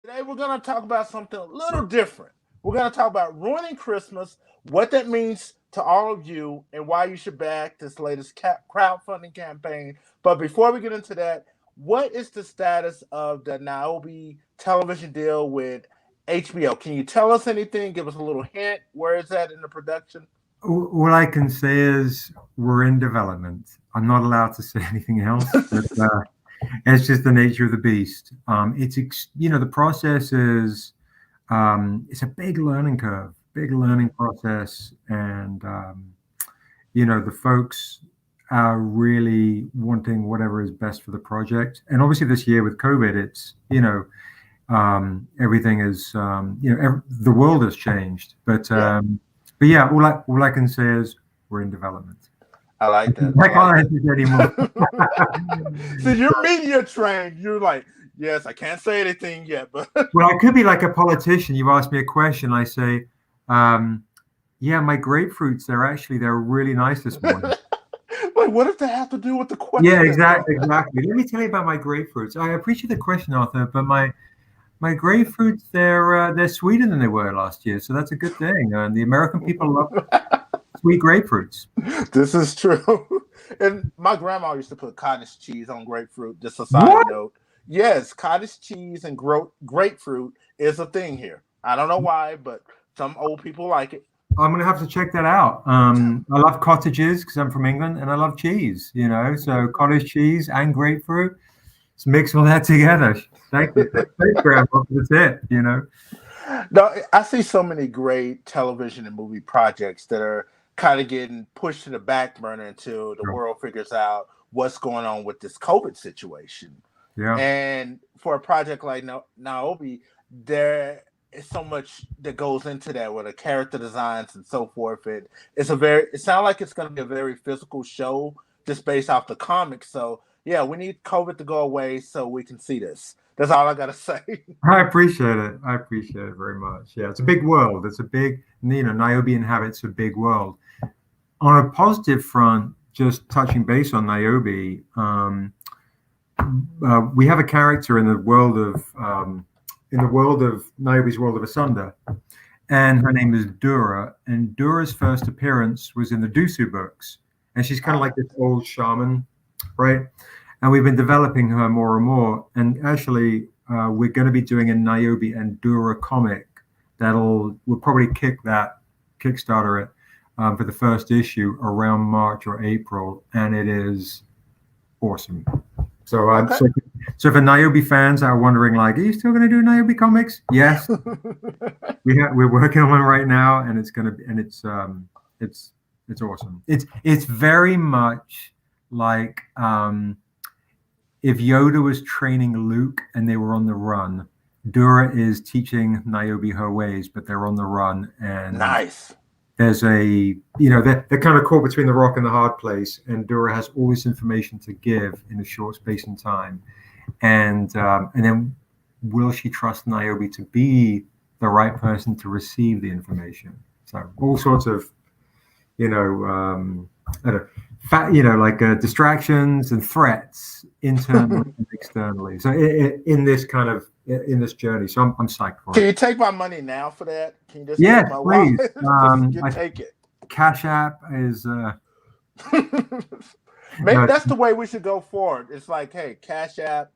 Today we're going to talk about something a little different. We're going to talk about ruining Christmas, what that means to all of you, and why you should back this latest crowdfunding campaign. But before we get into that, what is the status of the Niobe television deal with HBO? Can you tell us anything? Give us a little hint. Where is that in the production? All I can say is we're in development. I'm not allowed to say anything else, but it's just the nature of the beast. The process is it's a big learning curve, big learning process, and the folks are really wanting whatever is best for the project. And obviously, this year with COVID, it's everything is the world has changed, Yeah, but yeah, all I can say is we're in development. I like that. I I like can't answer it anymore. that. So you're media trained. You're like, yes, I can't say anything yet, but Well, I could be like a politician. You ask me a question, I say, um, "Yeah, my grapefruits. They're really nice this morning." like, what if they have to do with the Yeah, question? exactly, exactly. Let me tell you about my grapefruits. I appreciate the question, Arthur, but my grapefruits they're sweeter than they were last year, so that's a good thing. And the American people love sweet grapefruits. This is true. And my grandma used to put cottage cheese on grapefruit. Just a side What? note. Yes, cottage cheese and grapefruit is a thing here. I don't know why, but some old people like it. I'm gonna have to check that out. I love cottages because I'm from England, and I love cheese. So cottage cheese and grapefruit. Let's mix all that together. Thank you, thanks, Grandma, for the tip. No, I see so many great television and movie projects that are kind of getting pushed to the back burner until the Sure. world figures out what's going on with this COVID situation. Yeah, And for a project like Niobe, there is so much that goes into that with the character designs and so forth. It sounds like it's going to be a very physical show just based off the comics. So yeah, we need COVID to go away so we can see this. That's all I gotta say. I appreciate it. I appreciate it very much. Yeah, it's a big world. It's a big, Niobe inhabits a big world. On a positive front, just touching base on Niobe, we have a character in the world of Niobe's world of Asunder, and her name is Dura. And Dura's first appearance was in the Dusu books, and she's kind of like Oh, this old shaman, right? And we've been developing her more and more. And actually, we're going to be doing a Niobe and Dura comic we'll probably kick that Kickstarter it for the first issue around March or April, and it is awesome. So, okay. so for Niobe fans that are wondering, like, are you still going to do Niobe comics? Yes, we're working on one right now, and it's going to be, and it's it's awesome. It's very much like if Yoda was training Luke and they were on the run. Dura is teaching Niobe her ways, but they're on the run, and Nice. there's they're kind of caught between the rock and the hard place, and Dura has all this information to give in a short space in time, and then will she trust Niobe to be the right person to receive the information? So all sorts of you know I don't, like distractions and threats internally and externally. So in this kind of in this journey, so I'm psyched for Can it. you take my money now for that? Can you just take Yes, my wallet? please. just you take it. Cash App is Maybe no, that's the way we should go forward. It's like, hey, Cash App,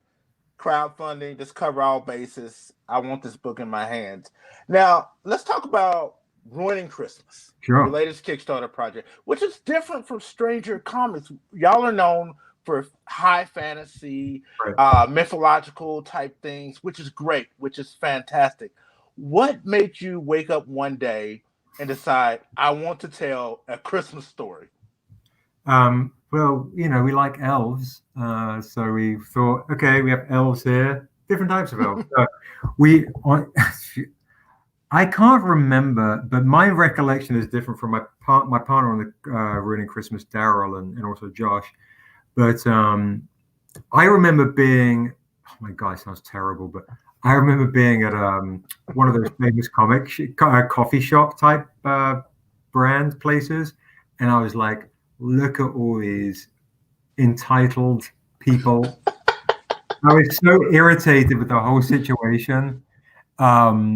crowdfunding, just cover all bases. I want this book in my hands. Now, let's talk about Ruining Christmas, your sure. latest Kickstarter project, which is different from Stranger Comics. Y'all are known for high fantasy, Right. mythological type things, which is great, which is fantastic. What made you wake up one day and decide, I want to tell a Christmas story? Well, we like elves, so we thought, okay, we have elves here, different types of elves. We, I can't remember, but my recollection is different from my partner on the Ruining Christmas, Daryl, and also Josh. But I remember being, oh my God, it sounds terrible, but I remember being at one of those famous coffee shop type brand places, and I was like, look at all these entitled people. I was so irritated with the whole situation. that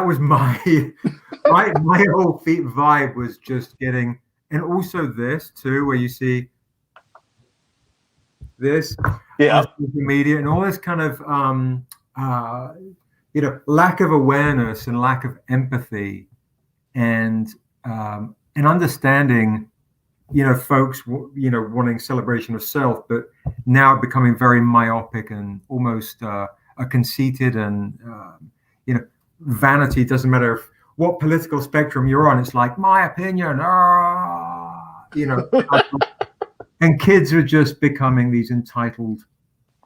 was my my whole vibe was just getting, and also this too, where you see this Yeah. on social media and all this kind of lack of awareness and lack of empathy and understanding, folks, wanting celebration of self, but now becoming very myopic and almost a conceited and, vanity. It doesn't matter what political spectrum you're on. It's like my opinion, and kids are just becoming these entitled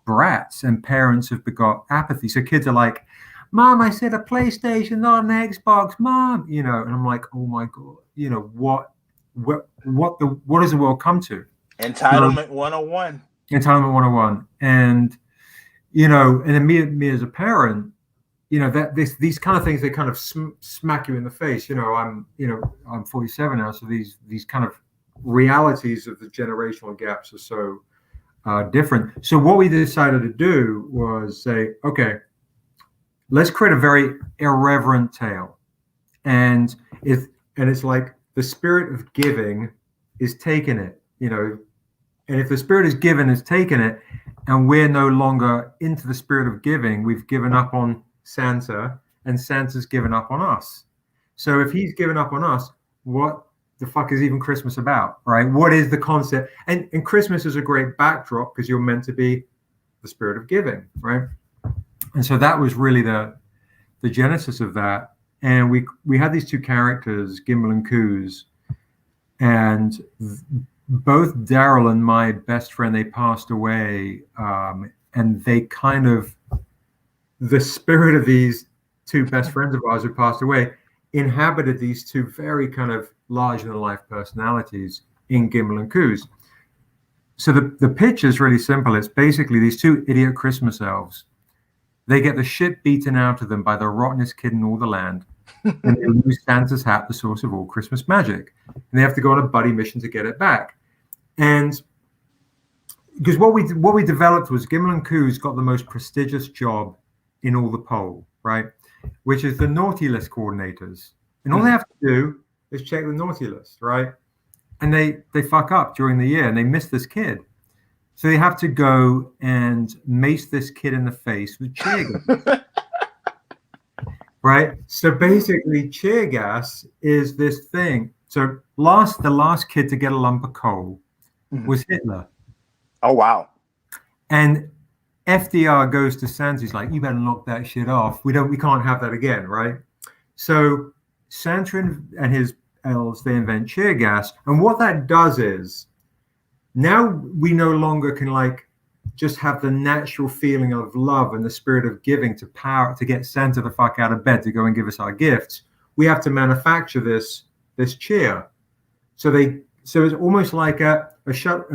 brats, and parents have begot apathy. So kids are like, Mom, I said a PlayStation, not an Xbox, Mom, and I'm like, oh my God, what does the world come to? Entitlement 101. Entitlement 101. And, and then me as a parent, that these kind of things, they kind of smack you in the face. I'm 47 now. So these kind of realities of the generational gaps are so different. So what we decided to do was say, okay, let's create a very irreverent tale. And it's like the spirit of giving is taking it, and if the spirit is given is taking it, and we're no longer into the spirit of giving, we've given up on Santa, and Santa's given up on us. So if he's given up on us, what the fuck is even Christmas about, right? What is the concept? And Christmas is a great backdrop because you're meant to be the spirit of giving, right? And so that was really the genesis of that. And we had these two characters, Gimbal and Coos, and both Daryl and my best friend, they passed away, and they kind of, the spirit of these two best friends of ours who passed away inhabited these two very kind of larger-than-life personalities in Gimbal and Coos. So the pitch is really simple. It's basically these two idiot Christmas elves. They get the shit beaten out of them by the rottenest kid in all the land, and they lose Santa's hat, the source of all Christmas magic. And they have to go on a buddy mission to get it back. And because what we developed was Gimbal and Coos got the most prestigious job in all the poll, right? Which is the naughty list coordinators. And all they have to do is check the naughty list, right? And they fuck up during the year and they miss this kid. So they have to go and mace this kid in the face with cheer gas. Right? So basically cheer gas is this thing. So the last kid to get a lump of coal was Hitler. Oh, wow. And FDR goes to Santa. He's like, you better knock that shit off. We can't have that again, right? So Santa and his elves, they invent cheer gas. And what that does is now we no longer can like just have the natural feeling of love and the spirit of giving to get Santa the fuck out of bed to go and give us our gifts. We have to manufacture this cheer. So it's almost like shut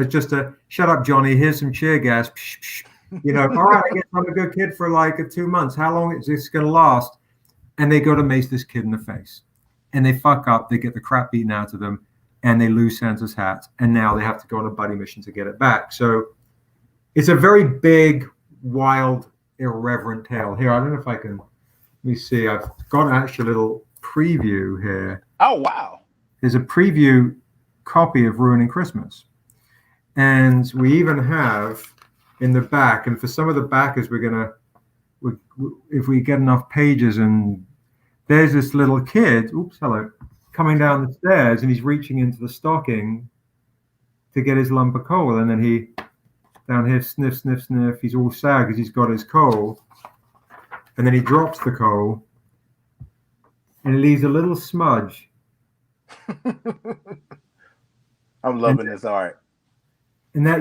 up, Johnny. Here's some cheer gas. All right, I guess I'm a good kid for like 2 months. How long is this going to last? And they go to mace this kid in the face, and they fuck up. They get the crap beaten out of them, and they lose Santa's hat. And now they have to go on a buddy mission to get it back. So it's a very big, wild, irreverent tale. Here, I don't know if I can. Let me see. I've got actually a little preview here. Oh, wow. There's a preview copy of Ruining Christmas. And we even have in the back, and for some of the backers, if we get enough pages, and there's this little kid, coming down the stairs, and he's reaching into the stocking to get his lump of coal. And then he, down here, sniff, sniff, sniff. He's all sad because he's got his coal. And then he drops the coal, and he leaves a little smudge. I'm loving this art. And that,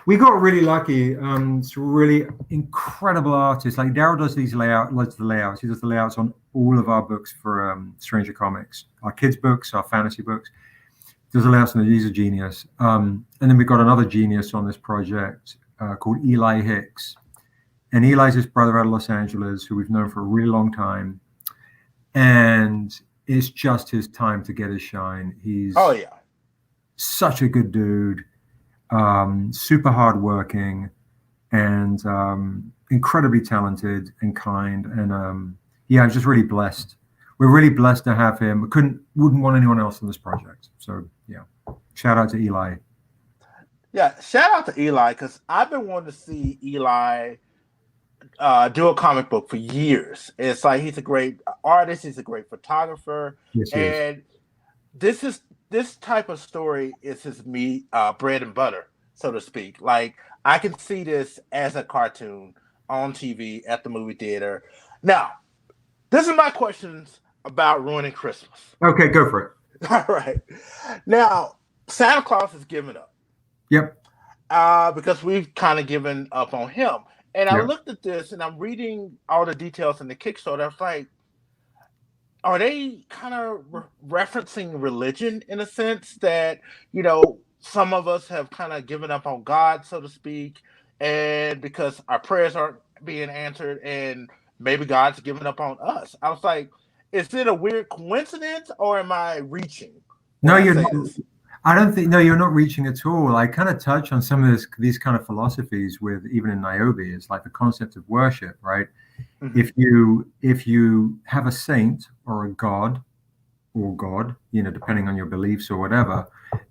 we got really lucky. It's really incredible artists. Like Daryl does the layouts. He does the layouts on all of our books for Stranger Comics, our kids' books, our fantasy books. He does the layouts on it. He's a genius. And then we got another genius on this project called Eli Hicks. And Eli's his brother out of Los Angeles, who we've known for a really long time. And it's just his time to get his shine. He's such a good dude. Super hardworking, and incredibly talented and kind, and yeah, I'm just really blessed. We're really blessed to have him. Wouldn't want anyone else on this project. So yeah, shout out to Eli. Yeah, shout out to Eli because I've been wanting to see Eli do a comic book for years. It's like he's a great artist, he's a great photographer, Yes, he is. and this type of story is his meat, bread and butter, so to speak. Like I can see this as a cartoon on TV at the movie theater. Now, this is my questions about ruining Christmas. Okay, go for it. All right, now Santa Claus has given up. Yep. Because we've kind of given up on him. And I Yep. looked at this and I'm reading all the details in the Kickstarter. I was like, are they kind of referencing religion in a sense that, some of us have kind of given up on God, so to speak, and because our prayers aren't being answered and maybe God's given up on us? I was like, is it a weird coincidence or am I reaching No, when I you're say not. this? I don't think. No, you're not reaching at all. I kind of touch on some of these kind of philosophies with even in Niobe. It's like the concept of worship, right? Mm-hmm. If you have a saint or a god or God, depending on your beliefs or whatever,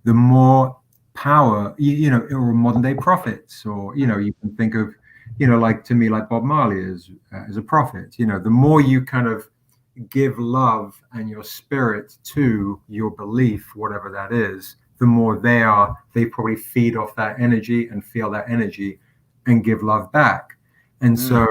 the more power, or modern day prophets, or you can think of, like to me, like Bob Marley as a prophet. The more you kind of give love and your spirit to your belief, whatever that is, the more they probably feed off that energy and feel that energy and give love back. And so,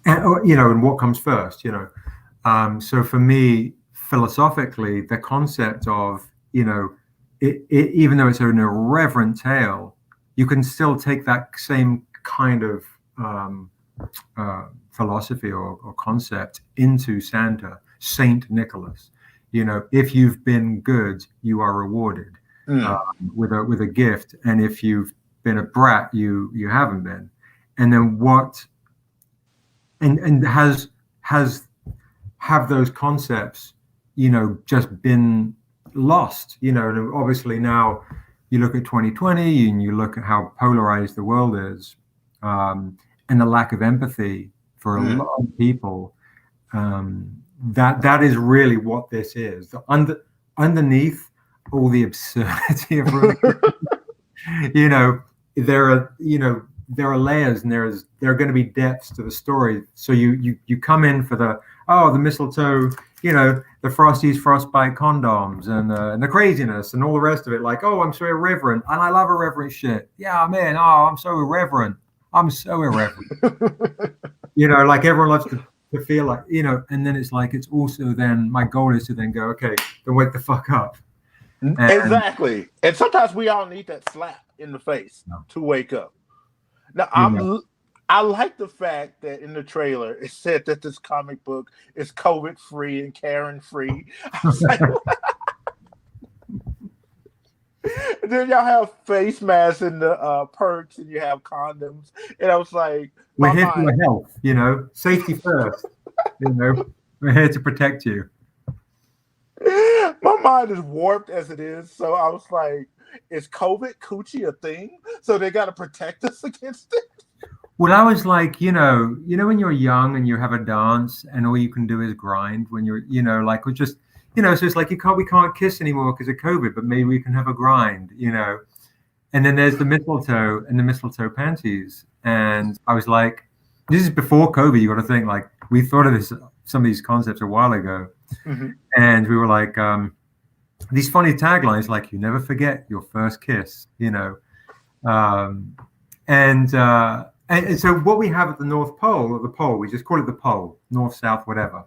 and what comes first, so for me, philosophically, the concept of, even though it's an irreverent tale, you can still take that same kind of philosophy or concept into Santa, Saint Nicholas. If you've been good, you are rewarded with a gift, and if you've been a brat, you haven't been. And then what? And have those concepts, just been lost? And obviously now you look at 2020 and you look at how polarized the world is. And the lack of empathy for a lot of people, that is really what this is. Underneath all the absurdity of there are layers and there are going to be depths to the story. So you come in for the mistletoe, the Frosties frostbite condoms and the craziness and all the rest of it. Like, oh, I'm so irreverent and I love irreverent shit. Yeah, man. Oh, I'm so irreverent. I'm so irreverent. Like everyone loves to feel like, and then it's like, it's also then my goal is to then go, okay, then wake the fuck up. Exactly. And sometimes we all need that slap in the face to wake up. Now, I like the fact that in the trailer it said that this comic book is COVID free and Karen free. I was like, and then y'all have face masks and the perks, and you have condoms, and I was like, "We're here for your health, safety first. We're here to protect you." My mind is warped as it is, so I was like, "Is COVID coochie a thing? So they got to protect us against it?" Well, I was like, when you're young and you have a dance, and all you can do is grind. When you're, like we're just. So it's like we can't kiss anymore because of COVID, but maybe we can have a grind, And then there's the mistletoe and the mistletoe panties. And I was like, this is before COVID. You got to think like we thought of some of these concepts a while ago, and we were like these funny taglines like "You never forget your first kiss," and so what we have at the North Pole or the pole, we just call it the pole, north, south, whatever.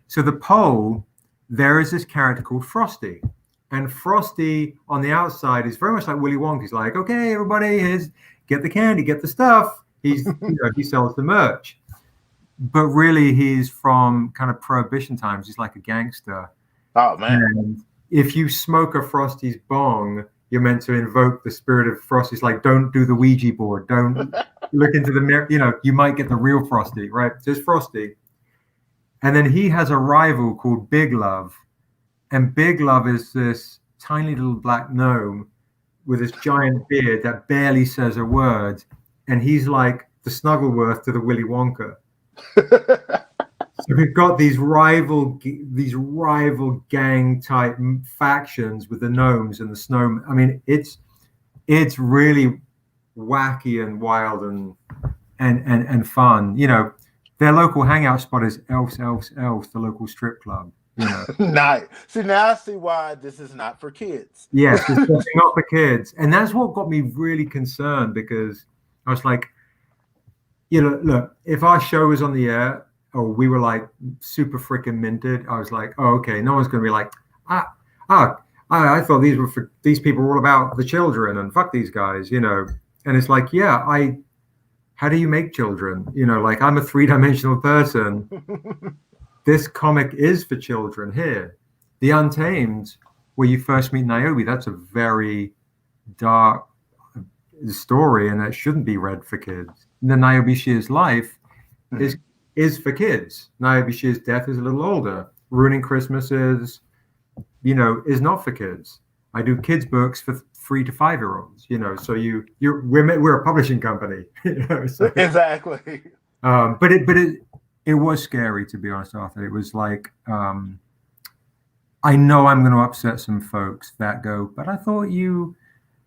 So the pole. There is this character called Frosty, and Frosty on the outside is very much like Willy Wonka. He's like, okay, everybody, get the candy, get the stuff. He sells the merch, but really he's from kind of Prohibition times. He's like a gangster. Oh man! And if you smoke a Frosty's bong, you're meant to invoke the spirit of Frosty. It's like, don't do the Ouija board, don't look into the mirror. You might get the real Frosty, right? So it's Frosty. And then he has a rival called Big Love. And Big Love is this tiny little black gnome with this giant beard that barely says a word. And he's like the Snuggleworth to the Willy Wonka. So we've got these rival gang type factions with the gnomes and the snowmen. I mean, it's really wacky and wild and fun. You know, their local hangout spot is Elves, the local strip club. You know, Nice. See, now I see why this is not for kids. yes, it's definitely not for kids, and that's what got me really concerned, because I was like, you know, look, if our show was on the air or we were like super freaking minted, I was like, oh, okay, no one's going to be like, I thought these people were all about the children and fuck these guys, you know. And it's like, yeah, how do you make children? You know, like, I'm a 3-dimensional person. This comic is for children here. The Untamed, where you first meet Niobe, that's a very dark story, and that shouldn't be read for kids. The Niobe Shear's life is for kids. Niobe Shear's death is a little older. Ruining Christmas is not for kids. I do kids books for 3 to 5-year-olds. You know, so we're a publishing company. You know, so, exactly. But it was scary, to be honest, Arthur. It was like, I know I'm going to upset some folks that go, but I thought you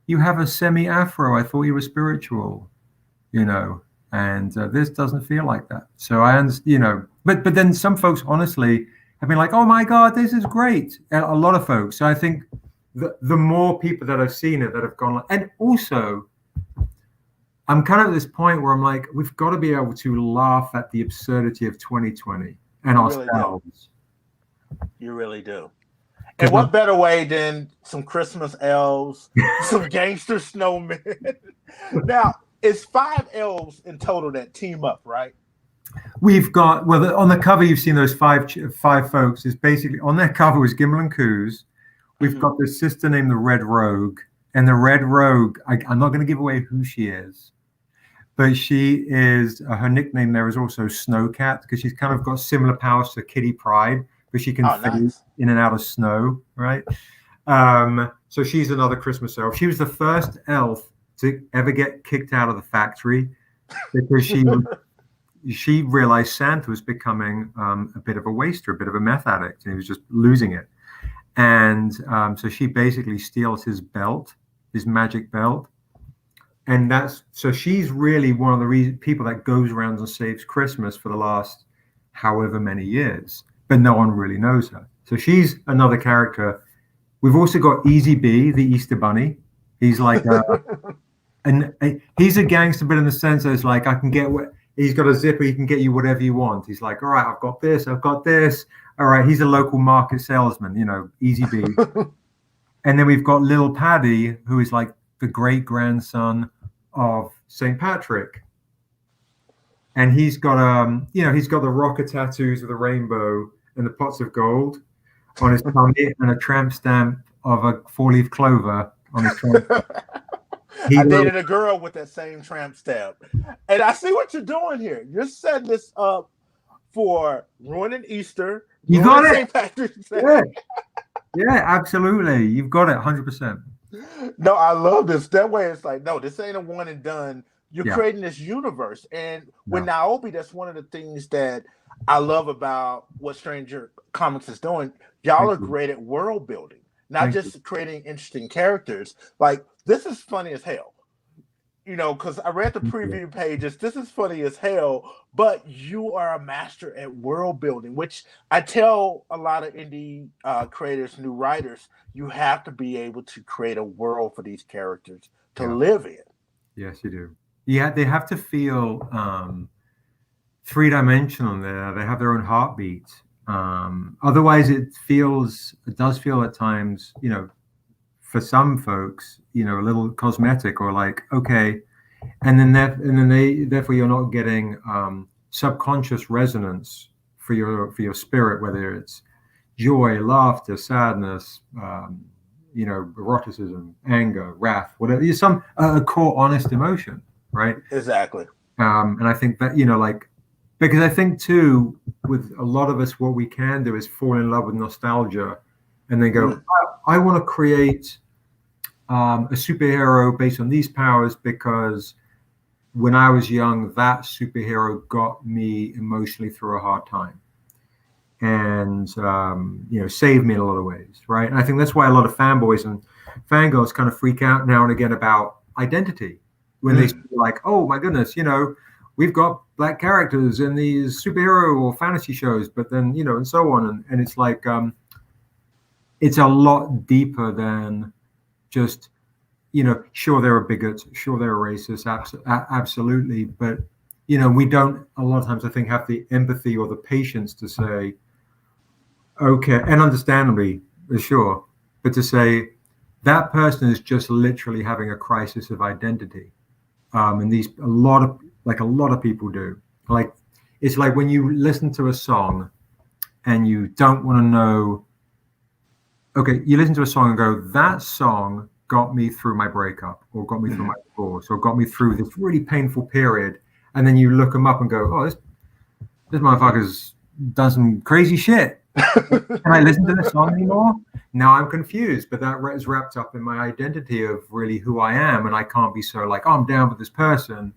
have a semi-afro. I thought you were spiritual, you know, and this doesn't feel like that. So I understand, you know, but then some folks honestly have been like, oh my God, this is great. And a lot of folks. So I think the more people that have seen it that have gone, and also I'm kind of at this point where I'm like, we've got to be able to laugh at the absurdity of 2020 and ourselves. You really do. And what better way than some Christmas elves, some gangster snowmen? Now, it's 5 elves in total that team up, right? We've got, well, on the cover, you've seen those five folks. Is basically, on their cover was Gimel and Coos. We've got this sister named the Red Rogue. And the Red Rogue, I'm not going to give away who she is, but she is, her nickname there is also Snowcat, because she's kind of got similar powers to Kitty Pryde, but she can fade in and out of snow, right? So she's another Christmas elf. She was the first elf to ever get kicked out of the factory, because she realized Santa was becoming a bit of a waster, a bit of a meth addict, and he was just losing it. And so she basically steals his belt, his magic belt. And so she's really one of the people that goes around and saves Christmas for the last however many years, but no one really knows her. So she's another character. We've also got Easy B, the Easter Bunny. He's like, he's a gangster, but in the sense that it's like, he's got a zipper, he can get you whatever you want. He's like, all right, I've got this. All right, he's a local market salesman, you know, Easy B. And then we've got Little Paddy, who is like the great grandson of St. Patrick. And he's got he's got the rocker tattoos of the rainbow and the pots of gold on his tummy, and a tramp stamp of a 4-leaf clover on his tummy. I dated a girl with that same tramp stamp. And I see what you're doing here. You're setting this up for ruining Easter. You got it. St. Patrick's Day. Yeah, absolutely. You've got it 100%. No, I love this. That way it's like, no, this ain't a one and done. You're creating this universe. And with Niobe, that's one of the things that I love about what Stranger Comics is doing. Y'all are great at world building, not just creating interesting characters. Like, this is funny as hell. You know, because I read the preview pages. This is funny as hell, but you are a master at world building, which I tell a lot of indie creators, new writers, you have to be able to create a world for these characters to live in. Yes, you do. Yeah, they have to feel 3-dimensional there. They have their own heartbeat. Otherwise, it does feel at times, you know, for some folks, you know, a little cosmetic, or like, okay, and then therefore you're not getting subconscious resonance for your spirit, whether it's joy, laughter, sadness, you know, eroticism, anger, wrath, whatever. Some a core honest emotion, right? Exactly. And I think that, you know, like, because I think too, with a lot of us, what we can do is fall in love with nostalgia, and then go, I want to create a superhero based on these powers because when I was young, that superhero got me emotionally through a hard time, and saved me in a lot of ways, right? And I think that's why a lot of fanboys and fangirls kind of freak out now and again about identity when they see like, oh my goodness, we've got black characters in these superhero or fantasy shows, but then and so on, and it's like it's a lot deeper than just sure there are bigots, sure there are racists, absolutely, but we don't a lot of times I think have the empathy or the patience to say, okay, and understandably, sure, but to say that person is just literally having a crisis of identity, and a lot of people do. Like it's like when you listen to a song and you don't want to know. Okay, you listen to a song and go, that song got me through my breakup, or got me through my divorce, or got me through this really painful period, and then you look them up and go, oh, this motherfucker's done some crazy shit. Can I listen to this song anymore? Now I'm confused, but that is wrapped up in my identity of really who I am, and I can't be so like, oh, I'm down with this person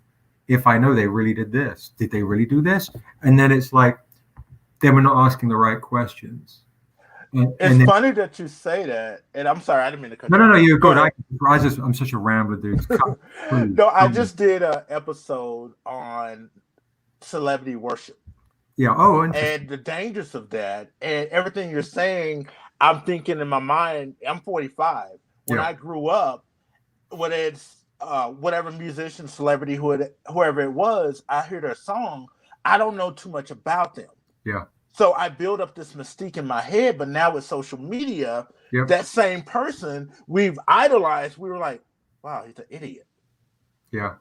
if I know they really did this. Did they really do this? And then it's like, then we're not asking the right questions. It's funny that you say that, and I'm sorry, I didn't mean to cut you off. No, you're good. I'm such a rambler, dude. No, I just did an episode on celebrity worship. Yeah. Oh, interesting. And the dangers of that, and everything you're saying, I'm thinking in my mind. I'm 45. When I grew up, when it's whatever musician, celebrity, whoever it was, I hear their song. I don't know too much about them. Yeah. So I build up this mystique in my head, but now with social media, that same person we've idolized, we were like, wow, he's an idiot. Yeah.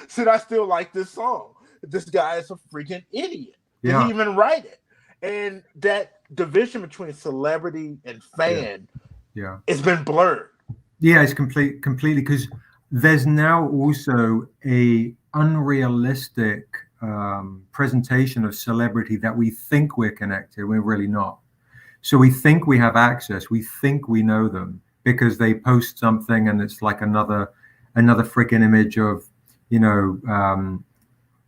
Should I still like this song? This guy is a freaking idiot. Did he even write it? And that division between celebrity and fan, it's been blurred. Yeah, it's completely, because there's now also a unrealistic presentation of celebrity that we think we're connected. We're really not. So we think we have access. We think we know them because they post something and it's like another freaking image of, I'm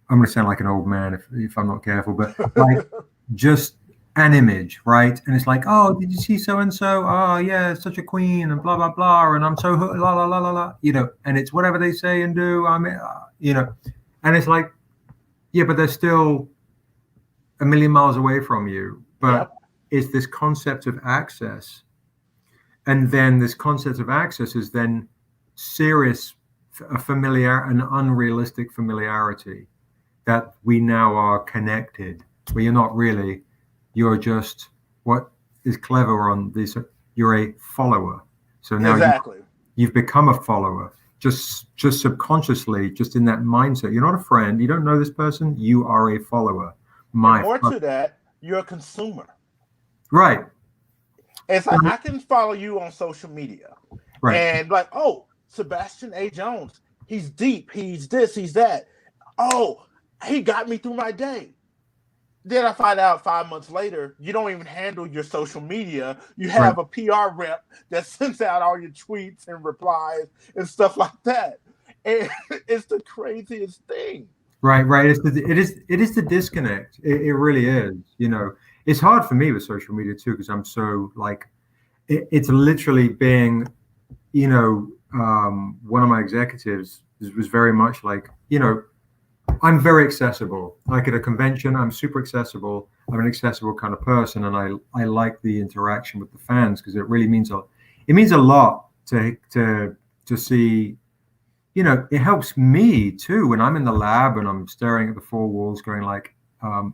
going to sound like an old man if I'm not careful, but like just an image, right? And it's like, oh, did you see so and so? Oh, yeah, such a queen and blah blah blah, and I'm so la la la la la, and it's whatever they say and do. I mean, and it's like, yeah, but they're still a million miles away from you. But it's this concept of access, and then this concept of access is then serious, an unrealistic familiarity. That we now are connected, but you're not really. You're just what is clever on this. You're a follower. So now you've become a follower, just subconsciously, just in that mindset. You're not a friend. You don't know this person. You are a follower. More to that, you're a consumer. Right. It's like I can follow you on social media, and like, oh, Sebastian A. Jones, he's deep. He's this. He's that. Oh. He got me through my day. Then I find out 5 months later, you don't even handle your social media. You have a PR rep that sends out all your tweets and replies and stuff like that. And it's the craziest thing. Right. It is the disconnect. It really is. It's hard for me with social media too, because I'm so like, it's literally being, one of my executives was very much like, I'm very accessible. Like at a convention, I'm super accessible. I'm an accessible kind of person, and I like the interaction with the fans because it really means a lot to see. It helps me too when I'm in the lab and I'm staring at the four walls, going like,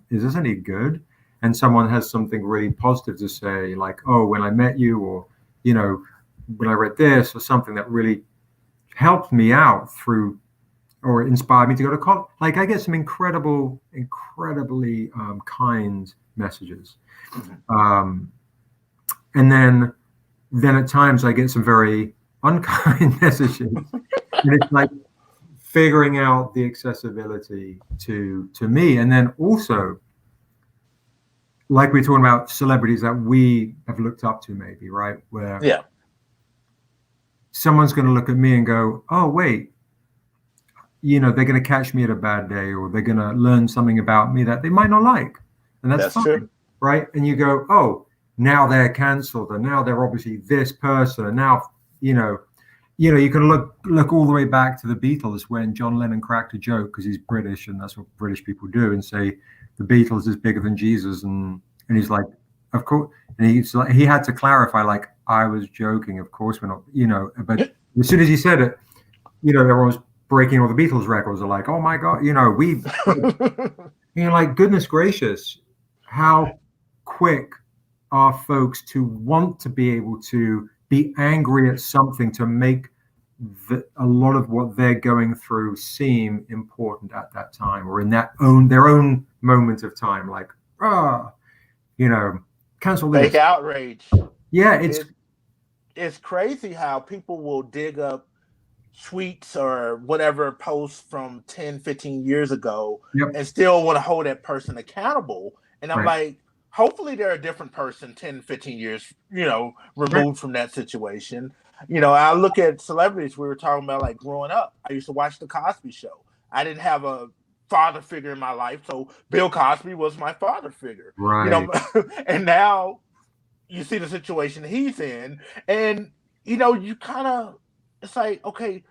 "Is this any good?" And someone has something really positive to say, like, "Oh, when I met you," or when I read this, or something that really helped me out through. Or inspired me to go to college. Like I get some incredibly kind messages, and then at times I get some very unkind messages, and it's like figuring out the accessibility to me, and then also like we're talking about celebrities that we have looked up to, maybe where someone's going to look at me and go, oh wait. they're going to catch me at a bad day, or they're going to learn something about me that they might not like, and that's That's true. fine, right? And you go, oh, now they're cancelled, and now they're obviously this person, and now you can look all the way back to the Beatles when John Lennon cracked a joke because he's British, and that's what British people do, and say the Beatles is bigger than Jesus, and he's like, of course, and he's like, he had to clarify, like, I was joking, of course we're not, but as soon as he said it, everyone was breaking all the Beatles records. Are like, oh my God, like, goodness gracious, how quick are folks to want to be able to be angry at something to make a lot of what they're going through seem important at that time, or in their own moment of time, like, cancel this. Fake outrage. Yeah, it's crazy how people will dig up tweets or whatever posts from 10, 15 years ago yep. and still want to hold that person accountable. And I'm Right. like, hopefully they're a different person 10, 15 years, removed from that situation. I look at celebrities. We were talking about, like, growing up. I used to watch The Cosby Show. I didn't have a father figure in my life, so Bill Cosby was my father figure. Right. And now you see the situation he's in, and you kind of, it's like, okay,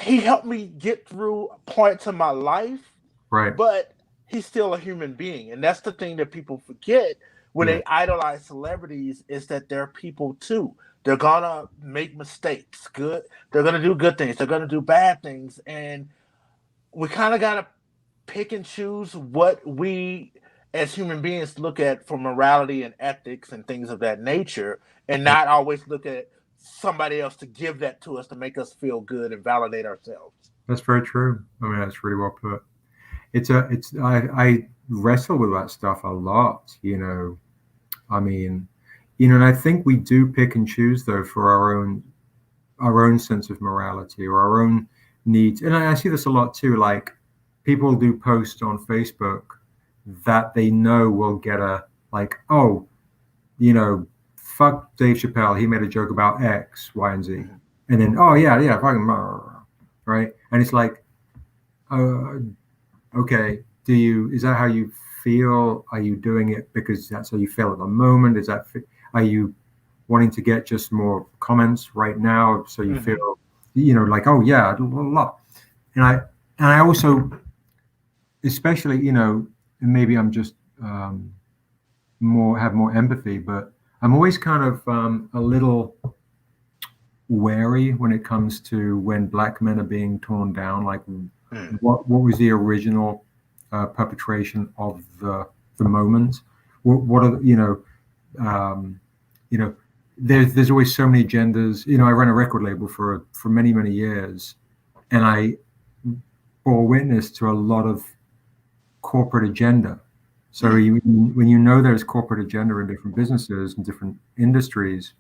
he helped me get through points in my life, Right. but he's still a human being. And that's the thing that people forget when they idolize celebrities, is that they're people too. They're gonna make mistakes. They're gonna do good things. They're gonna do bad things. And we kind of gotta pick and choose what we as human beings look at for morality and ethics and things of that nature, and not always look at somebody else to give that to us to make us feel good and validate ourselves. That's very true. I mean, that's really well put. I wrestle with that stuff a lot, I mean, and I think we do pick and choose, though, for our own sense of morality or our own needs. And I see this a lot too. Like, people do posts on Facebook that they know will get like, oh, fuck Dave Chappelle. He made a joke about X, Y, and Z. And then, oh yeah, fucking, right? And it's like, okay, is that how you feel? Are you doing it because that's how you feel at the moment? Are you wanting to get just more comments right now, so you feel, like, oh yeah, blah, blah, blah. And I also, especially, and maybe I'm just have more empathy, but I'm always kind of a little wary when it comes to when Black men are being torn down. Like, what was the original perpetration of the moment? What are there's always so many agendas. I ran a record label for many, many years, and I bore witness to a lot of corporate agenda. So when there's corporate agenda in different businesses and different industries,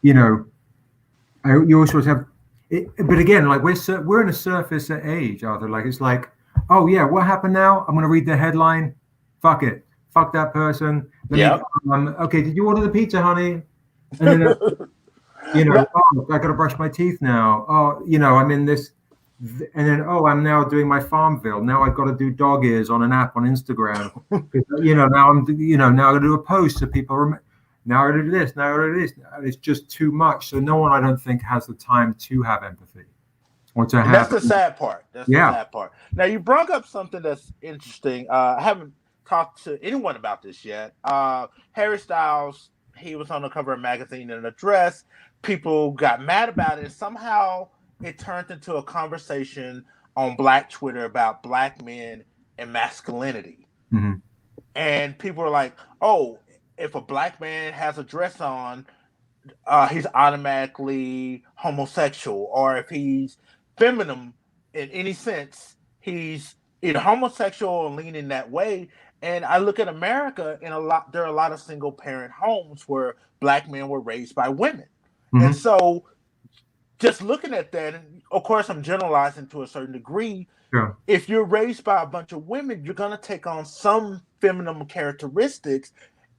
you also have it. But again, like, we're in a surface age, Arthur. Like, it's like, oh yeah, what happened now? I'm going to read the headline. Fuck it. Fuck that person. Okay, did you order the pizza, honey? And then, oh, I got to brush my teeth now. Oh, I'm in this. And then, oh, I'm now doing my Farmville. Now I've got to do dog ears on an app on Instagram. Now I'm, now I got to do a post so people now I got to do this. Now I got to do this. It's just too much. So no one, I don't think, has the time to have empathy or to have. That's the sad part. The sad part. Now, you brought up something that's interesting. I haven't talked to anyone about this yet. Harry Styles, he was on the cover of a magazine in a dress. People got mad about it. Somehow it turned into a conversation on Black Twitter about Black men and masculinity. Mm-hmm. And people are like, oh, if a Black man has a dress on, he's automatically homosexual. Or if he's feminine in any sense, he's either homosexual or leaning that way. And I look at America, and there are a lot of single parent homes where Black men were raised by women. Mm-hmm. And so just looking at that, and of course I'm generalizing to a certain degree. Yeah. If you're raised by a bunch of women, you're going to take on some feminine characteristics.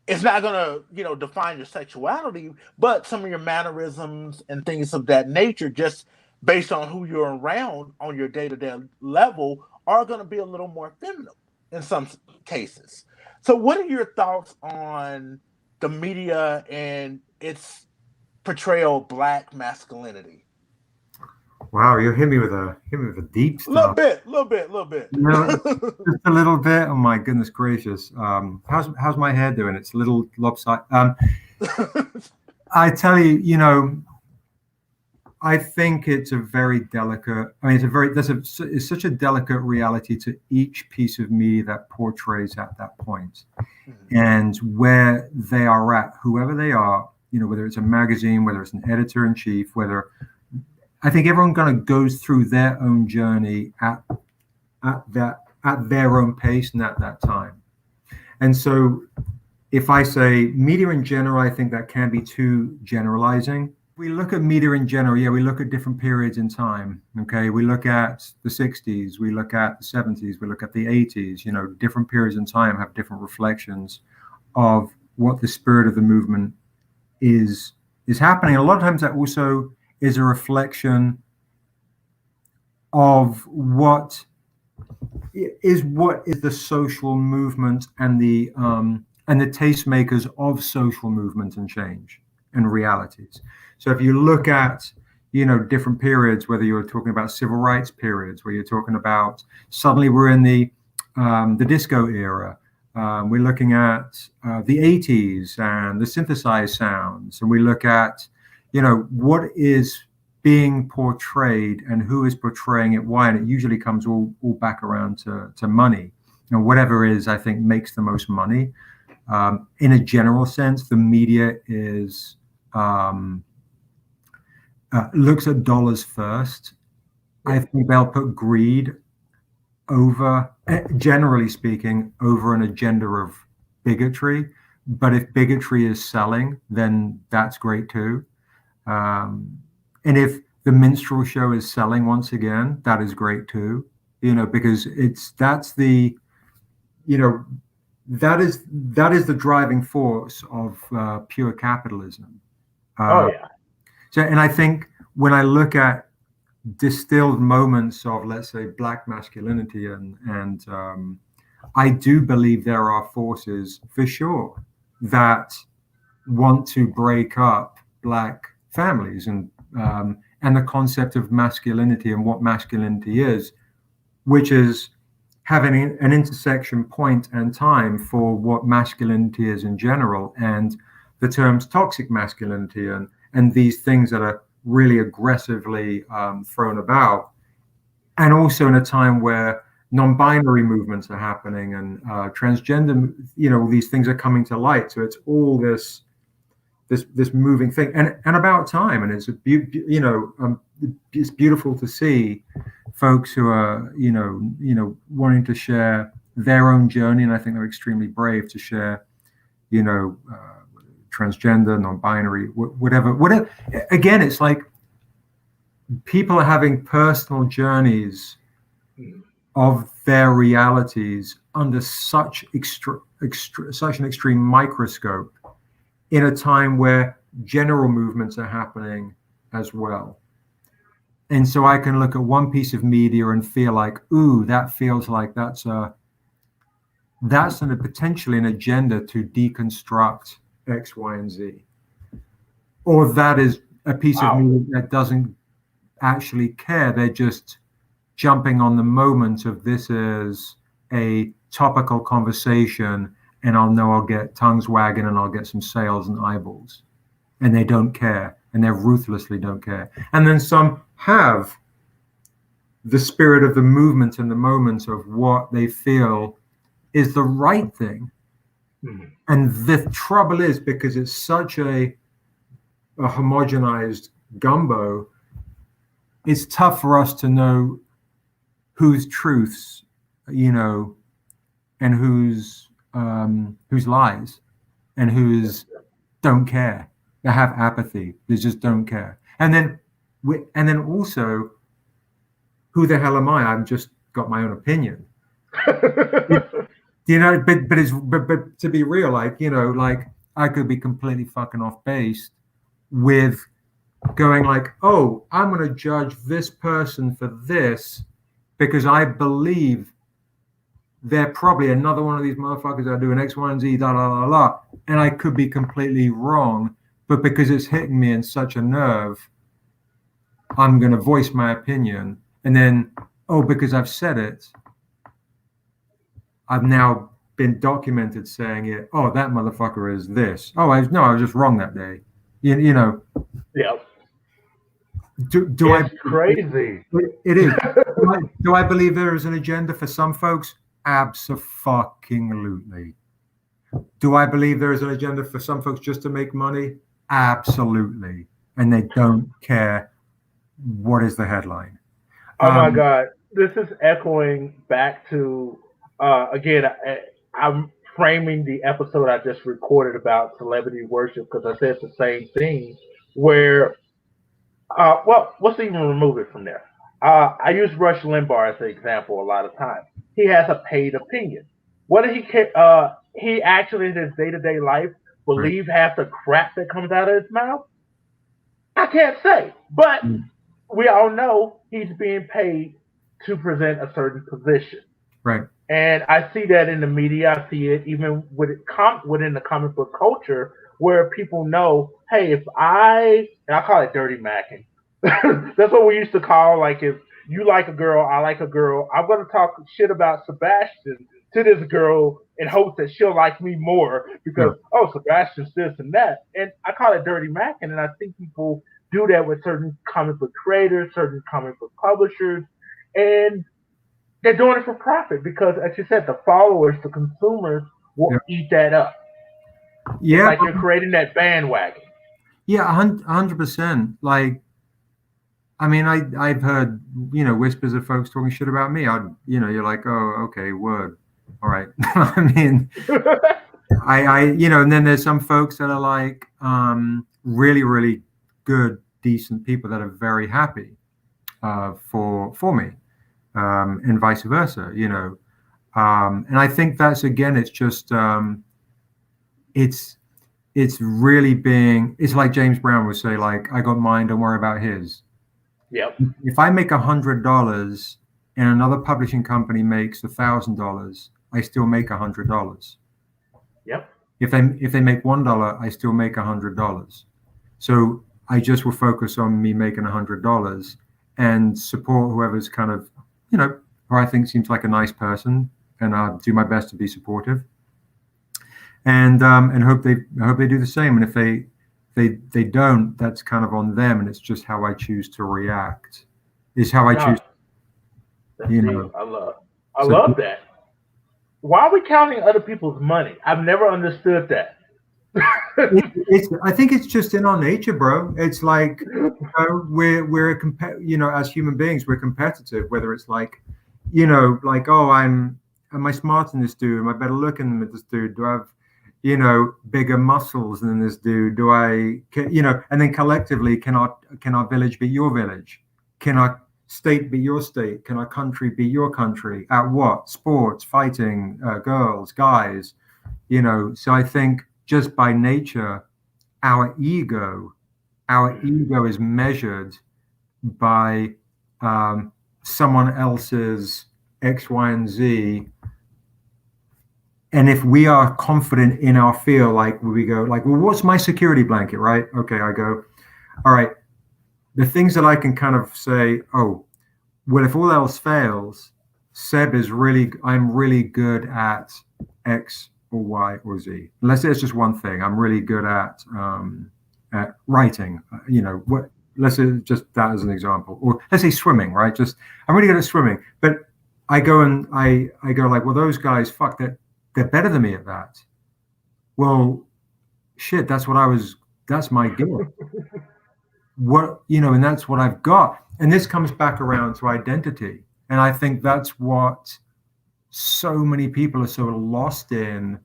It's not going to, define your sexuality, but some of your mannerisms and things of that nature just based on who you're around on your day-to-day level, are going to be a little more feminine in some cases. So what are your thoughts on the media and its portrayal of black masculinity? Wow, you hit me with a deep A little stuff. bit, a little bit, a little bit. No, just a little bit. Oh my goodness gracious. How's my hair doing? It's a little lopsided. I tell you, I think it's a very delicate. I mean, it's such a delicate reality to each piece of media that portrays at that point, and where they are at, whoever they are. Whether it's a magazine, whether it's an editor in chief, whether I think everyone kind of goes through their own journey at their own pace and at that time. And so, if I say media in general, I think that can be too generalizing. We look at media in general, yeah, we look at different periods in time. Okay, we look at the 60s, we look at the 70s, we look at the 80s. Different periods in time have different reflections of what the spirit of the movement is happening. A lot of times that also is a reflection of what is the social movement and the tastemakers of social movement and change and realities. So if you look at different periods, whether you're talking about civil rights periods, where you're talking about suddenly we're in the disco era, we're looking at the 80s and the synthesized sounds, and we look at what is being portrayed and who is portraying it, why, and it usually comes all back around to money. Whatever is, I think, makes the most money. In a general sense, the media is looks at dollars first. I think they'll put greed over, generally speaking, over an agenda of bigotry. But if bigotry is selling, then that's great too. And if the minstrel show is selling once again, that is great too. Because that is the driving force of pure capitalism. Oh yeah. So, and I think when I look at distilled moments of, let's say, black masculinity, and I do believe there are forces for sure that want to break up black families and the concept of masculinity and what masculinity is, which is having an intersection point and time for what masculinity is in general, and the terms toxic masculinity and these things that are really aggressively thrown about, and also in a time where non-binary movements are happening and transgender, these things are coming to light. So it's all this moving thing, and about time. And it's it's beautiful to see folks who are wanting to share their own journey, and I think they're extremely brave to share transgender, non-binary, whatever. Again, it's like people are having personal journeys of their realities under such an extreme microscope in a time where general movements are happening as well. And so I can look at one piece of media and feel like, ooh, that feels like that's potentially an agenda to deconstruct X, Y, and Z. Or that is a piece of media that doesn't actually care. They're just jumping on the moment of this is a topical conversation, and I'll get tongues wagging and I'll get some sales and eyeballs. And they don't care, and they ruthlessly don't care. And then some have the spirit of the movement and the moment of what they feel is the right thing. Mm-hmm. And the trouble is, because it's such a homogenized gumbo, it's tough for us to know whose truths, and whose lies, and whose don't care. They have apathy. They just don't care. And then also, who the hell am I? I've just got my own opinion. But to be real, like I could be completely fucking off base with going like, oh, I'm going to judge this person for this because I believe they're probably another one of these motherfuckers that are doing X, Y, and Z, da, da, da, da. And I could be completely wrong, but because it's hitting me in such a nerve, I'm going to voice my opinion. And then, oh, because I've said it, I've now been documented saying it. Oh, that motherfucker is this. Oh, I was just wrong that day. You know. Yep. Do it's crazy. It is. Do I believe there is an agenda for some folks? Abso-fucking-lutely. Do I believe there is an agenda for some folks just to make money? Absolutely. And they don't care what is the headline. Oh my God. This is echoing back to, again, I'm framing the episode I just recorded about celebrity worship because I said the same thing where, well, let's even remove it from there. I use Rush Limbaugh as an example a lot of times. He has a paid opinion. What did he actually in his day-to-day life believe half the crap that comes out of his mouth? I can't say, but we all know he's being paid to present a certain position. Right. And I see that in the media. I see it even within the comic book culture where people know, hey, and I call it dirty macking. That's what we used to call, like, if you like a girl, I like a girl, I'm going to talk shit about Sebastian to this girl in hopes that she'll like me more because, oh, Sebastian's this and that. And I call it dirty macking. And I think people do that with certain comic book creators, certain comic book publishers. And they're doing it for profit because, as you said, the followers, the consumers will eat that up. Yeah. It's like you're creating that bandwagon. Yeah, 100%. Like, I mean, I've heard, whispers of folks talking shit about me. You're like, oh, okay, word. All right. I mean, and then there's some folks that are like really, really good, decent people that are very happy for me, and vice versa, and I think that's, again, it's just it's really it's like James Brown would say, like, I got mine, don't worry about his. Yep. If I make $100 and another publishing company makes $1,000, I still make $100. Yep. If they make $1, I still make $100. So I just will focus on me making $100 and support whoever's kind of, who I think seems like a nice person, and I'll do my best to be supportive. And hope they do the same. And if they don't, that's kind of on them, and it's just how I choose to react. Is how I choose. I love that. Why are we counting other people's money? I've never understood that. I think it's just in our nature, bro. It's like we're as human beings, we're competitive. Whether it's like, like, oh, am I smarter than this dude? Am I better looking than this dude? Do I have bigger muscles than this dude? Do I, and then collectively, can our village be your village? Can our state be your state? Can our country be your country? At what? Sports, fighting, girls, guys, so I think just by nature, our ego is measured by someone else's X, Y, and Z. And if we are confident in our field, like we go, like, well, what's my security blanket, right? Okay, I go, all right, the things that I can kind of say, oh, well, if all else fails, I'm really good at X or Y or Z. Let's say it's just one thing. I'm really good at writing, let's say just that as an example. Or let's say swimming, right? I'm really good at swimming. But I go and I go like, well, those guys, fuck that. They're better than me at that. Well, shit, that's my gift. And that's what I've got. And this comes back around to identity. And I think that's what so many people are so lost in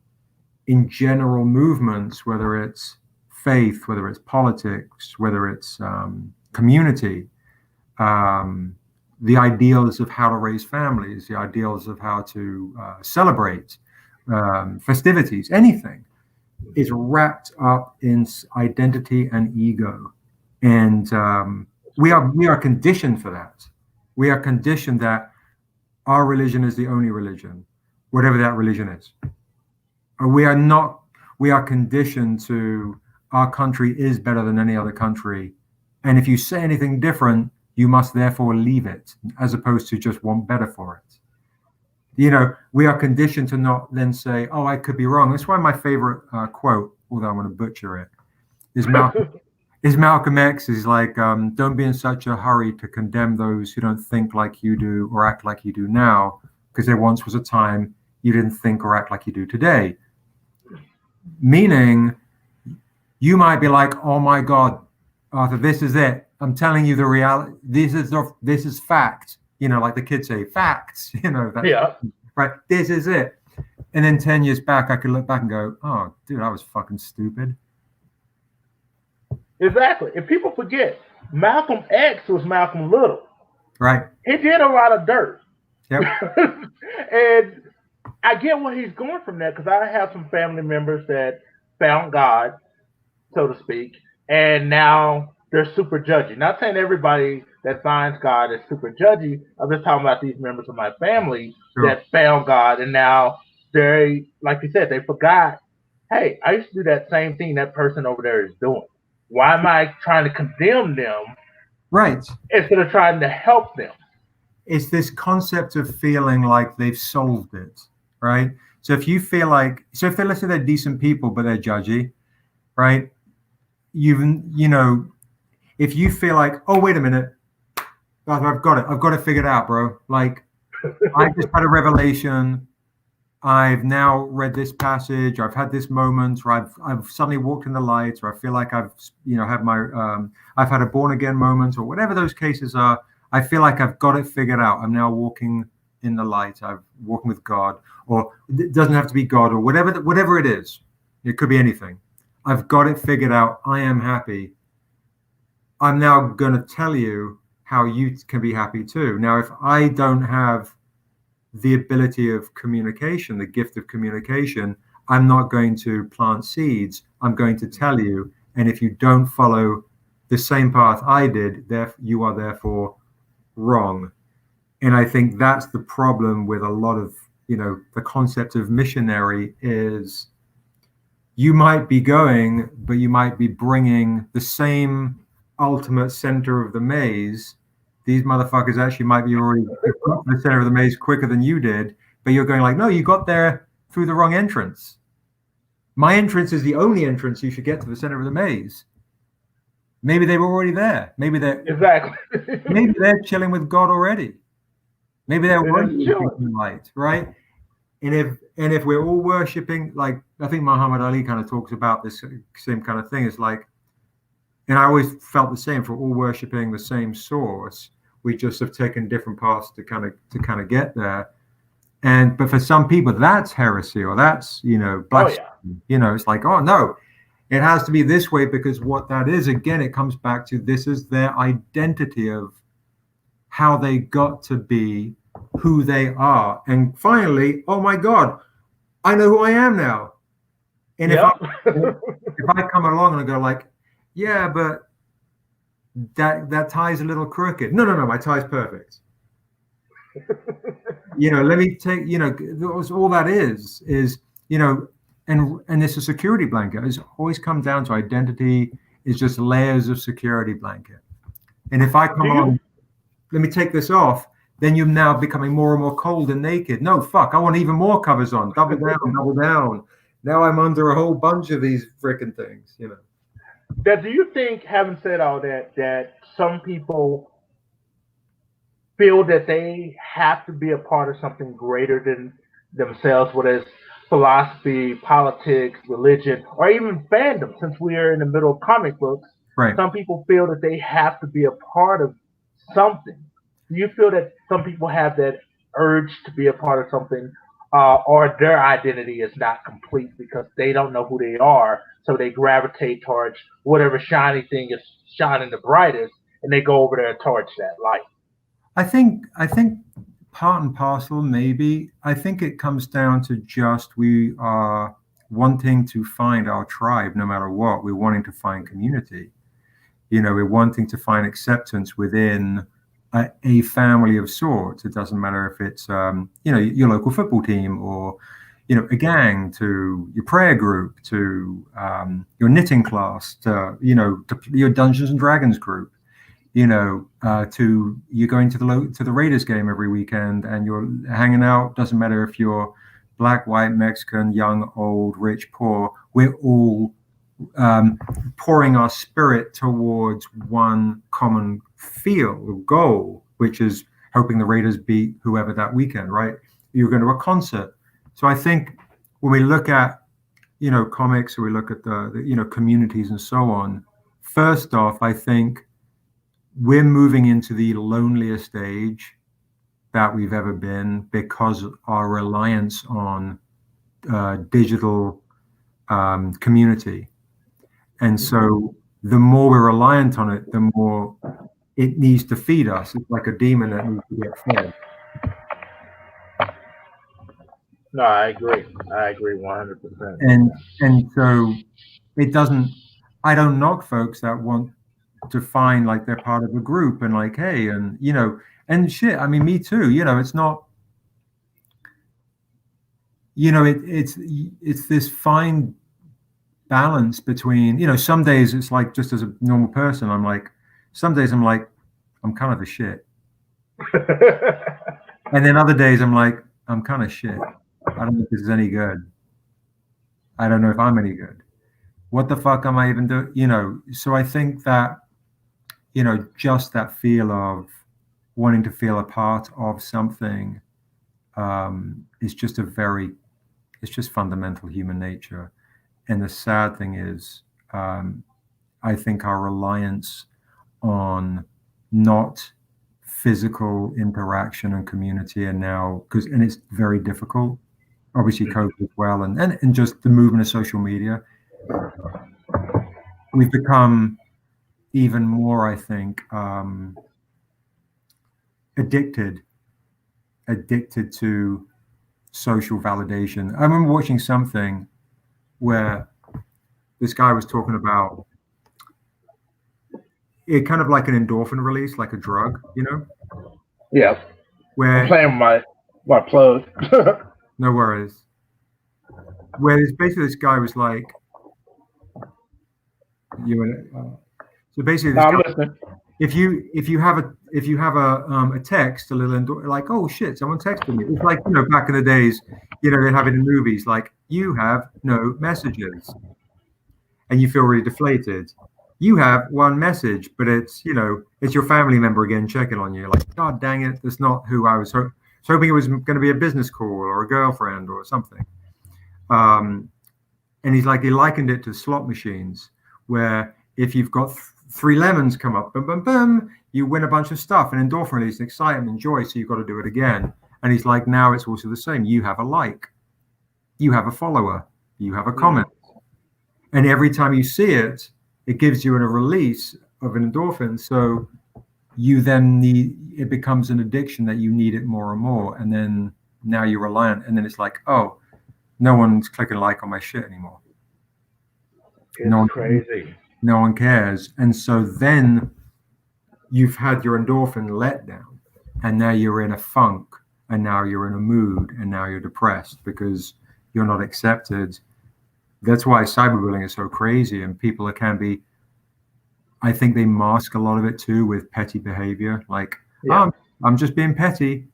general movements, whether it's faith, whether it's politics, whether it's community, the ideals of how to raise families, the ideals of how to celebrate festivities, anything is wrapped up in identity and ego. And we are conditioned for that. We are conditioned that our religion is the only religion, whatever that religion is. We are not. We are conditioned to our country is better than any other country, and if you say anything different, you must therefore leave it, as opposed to just want better for it. We are conditioned to not then say, "Oh, I could be wrong." That's why my favorite quote, although I'm going to butcher it, is Malcolm X is like, "Don't be in such a hurry to condemn those who don't think like you do or act like you do now, because there once was a time you didn't think or act like you do today." Meaning, you might be like, "Oh my God, Arthur, this is it. I'm telling you the reality. This is fact." Like the kids say, facts. Yeah. Right. This is it. And then 10 years back, I could look back and go, "Oh, dude, I was fucking stupid." Exactly. If people forget, Malcolm X was Malcolm Little. Right. He did a lot of dirt. Yep. And I get where he's going from that, because I have some family members that found God, so to speak, and now they're super judgy. Not saying everybody that finds God is super judgy. I'm just talking about these members of my family that found God, and now they, like you said, they forgot, hey, I used to do that same thing that person over there is doing. Why am I trying to condemn them? Right. Instead of trying to help them. It's this concept of feeling like they've solved it, right? So if you feel like, if let's say they're decent people, but they're judgy, right? If you feel like, "Oh, wait a minute, I've got it figured out, bro. Like, I just had a revelation. I've now read this passage. I've had this moment where I've suddenly walked in the light, or I feel like I've I've had a born again moment, or whatever those cases are. I feel like I've got it figured out. I'm now walking in the light. I'm walking with God, or it doesn't have to be God, or whatever it is. It could be anything. I've got it figured out. I am happy. I'm now going to tell you how you can be happy too. Now, if I don't have the ability of communication, the gift of communication, I'm not going to plant seeds. I'm going to tell you. And if you don't follow the same path I did, you are therefore wrong. And I think that's the problem with a lot of, the concept of missionary is you might be going, but you might be bringing the same ultimate center of the maze. These motherfuckers actually might be already got to the center of the maze quicker than you did, but you're going like, "No, you got there through the wrong entrance. My entrance is the only entrance you should get to the center of the maze." Maybe they were already there. Maybe maybe they're chilling with God already. Maybe they're already in light, right? And if we're all worshiping, like I think Muhammad Ali kind of talks about this same kind of thing. It's like, and I always felt the same, for all worshiping the same source. We just have taken different paths to kind of get there. But for some people, that's heresy, or that's blasphemy. It's like, "Oh no, it has to be this way," because what that is, again, it comes back to this is their identity of how they got to be who they are. And finally, "Oh my God, I know who I am now." And if I come along and I go like, "Yeah, but that tie's a little crooked." No, my tie's perfect. Let me take, all that is, and it's a security blanket. It's always come down to identity. It's just layers of security blanket. And if I come along, let me take this off, then you're now becoming more and more cold and naked. No, fuck, I want even more covers on. Double down. Now I'm under a whole bunch of these freaking things, Now, do you think, having said all that some people feel that they have to be a part of something greater than themselves, whether it's philosophy, politics, religion, or even fandom? Since we are in the middle of comic books, right? Some people feel that they have to be a part of something. Do you feel that some people have that urge to be a part of something, or their identity is not complete because they don't know who they are, so they gravitate towards whatever shiny thing is shining the brightest, and they go over there towards that light? I think part and parcel, maybe. I think it comes down to just we are wanting to find our tribe no matter what. We're wanting to find community. We're wanting to find acceptance within a family of sorts. It doesn't matter if it's your local football team, or a gang, to your prayer group, to your knitting class, to your Dungeons and Dragons group, to you're going to the Raiders game every weekend and you're hanging out. Doesn't matter if you're black, white, Mexican, young, old, rich, poor. We're all pouring our spirit towards one common goal, which is hoping the Raiders beat whoever that weekend, right? You're going to a concert. So I think when we look at, comics, or we look at the communities and so on, first off, I think we're moving into the loneliest age that we've ever been, because our reliance on digital community. And so the more we're reliant on it, the more it needs to feed us. It's like a demon that needs to get fed. No, I agree 100%. And so it doesn't, I don't knock folks that want to find like they're part of a group and like, hey, and and shit. I mean, me too. It's not, it's this fine balance between, some days it's like, just as a normal person, I'm like, some days I'm like, I'm kind of a shit. And then other days I'm like, I'm kind of shit. I don't know if this is any good. I don't know if I'm any good. What the fuck am I even doing? So I think that, just that feel of wanting to feel a part of something is just it's just fundamental human nature. And the sad thing is, I think our reliance on not physical interaction and community, and now, and it's very difficult, obviously COVID as well, and just the movement of social media, we've become even more, I think, addicted to social validation. I remember watching something where this guy was talking about it, kind of like an endorphin release, like a drug, Yeah. Where I'm playing my plug. No worries. Where basically this guy was like, so basically this I'm guy, listening. if you have a text, a little like, oh shit, someone texted me. It's like, back in the days, they have it in movies, like, you have no messages, and you feel really deflated. You have one message, but it's it's your family member again checking on you. Like, God dang it, that's not who I was hoping it was going to be a business call or a girlfriend or something. And he likened it to slot machines, where if you've got 3 lemons come up, boom, boom, boom, you win a bunch of stuff, and endorphin release, and excitement and joy, so you've got to do it again. And he's like, now it's also the same. You have a like, you have a follower, you have a comment. And every time you see it, it gives you a release of an endorphin. So you then it becomes an addiction that you need it more and more. And then now you're reliant. And then it's like, oh, no one's clicking like on my shit anymore. It's crazy. No one cares. And so then you've had your endorphin let down, and now you're in a funk, and now you're in a mood, and now you're depressed because you're not accepted. That's why cyberbullying is so crazy, and people can be, I think they mask a lot of it too with petty behavior. Like, yeah. I'm just being petty.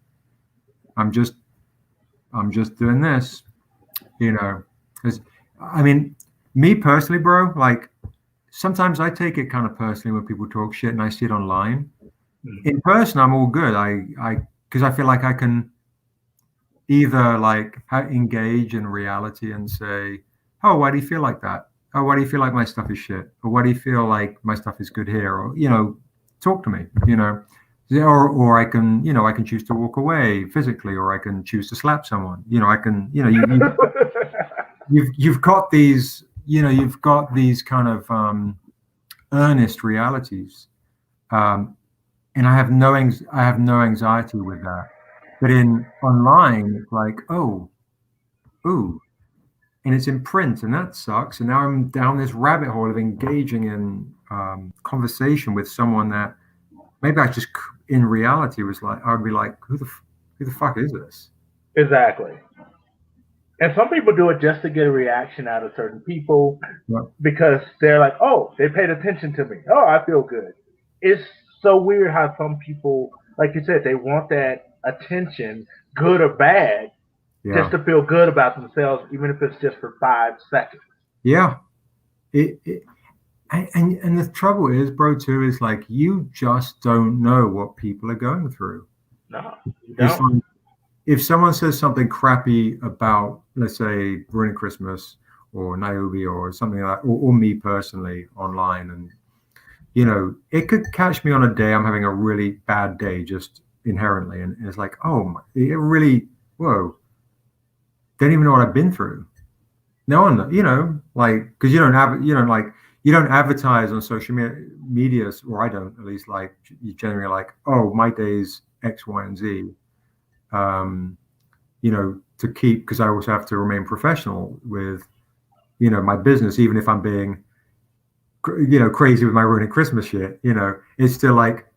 I'm just doing this, because I mean, me personally, bro, like sometimes I take it kind of personally when people talk shit and I see it online. In person, I'm all good. Because I feel like I can either engage in reality and say, oh, why do you feel like that? Oh, why do you feel like my stuff is shit? Or why do you feel like my stuff is good here? Or, talk to me, or I can, I can choose to walk away physically, or I can choose to slap someone. I can, you've got these, you've got these kind of earnest realities. And I have no anxiety with that. But in online, it's like, and it's in print, and that sucks. And now I'm down this rabbit hole of engaging in conversation with someone that maybe I just in reality was like, I'd be like, who the fuck is this? Exactly. And some people do it just to get a reaction out of certain people Yeah. because they're like, oh, they paid attention to me. Oh, I feel good. It's so weird how some people, like you said, they want that attention, good or bad, just Yeah. to feel good about themselves, even if it's just for 5 seconds. Yeah. And the trouble is, bro, too, is like you just don't know what people are going through. No, you It's don't. like if someone says something crappy about, let's say, ruining Christmas or Niobe or something like that, or me personally online, and it could catch me on a day I'm having a really bad day just inherently, and it's like, it really, whoa, don't even know what I've been through. No one, like, because you don't advertise on social media, or I don't, at least, like, you generally like, oh, my day's X, Y, and Z, to keep, because I also have to remain professional with, my business, even if I'm being, crazy with my ruining Christmas shit, it's still like,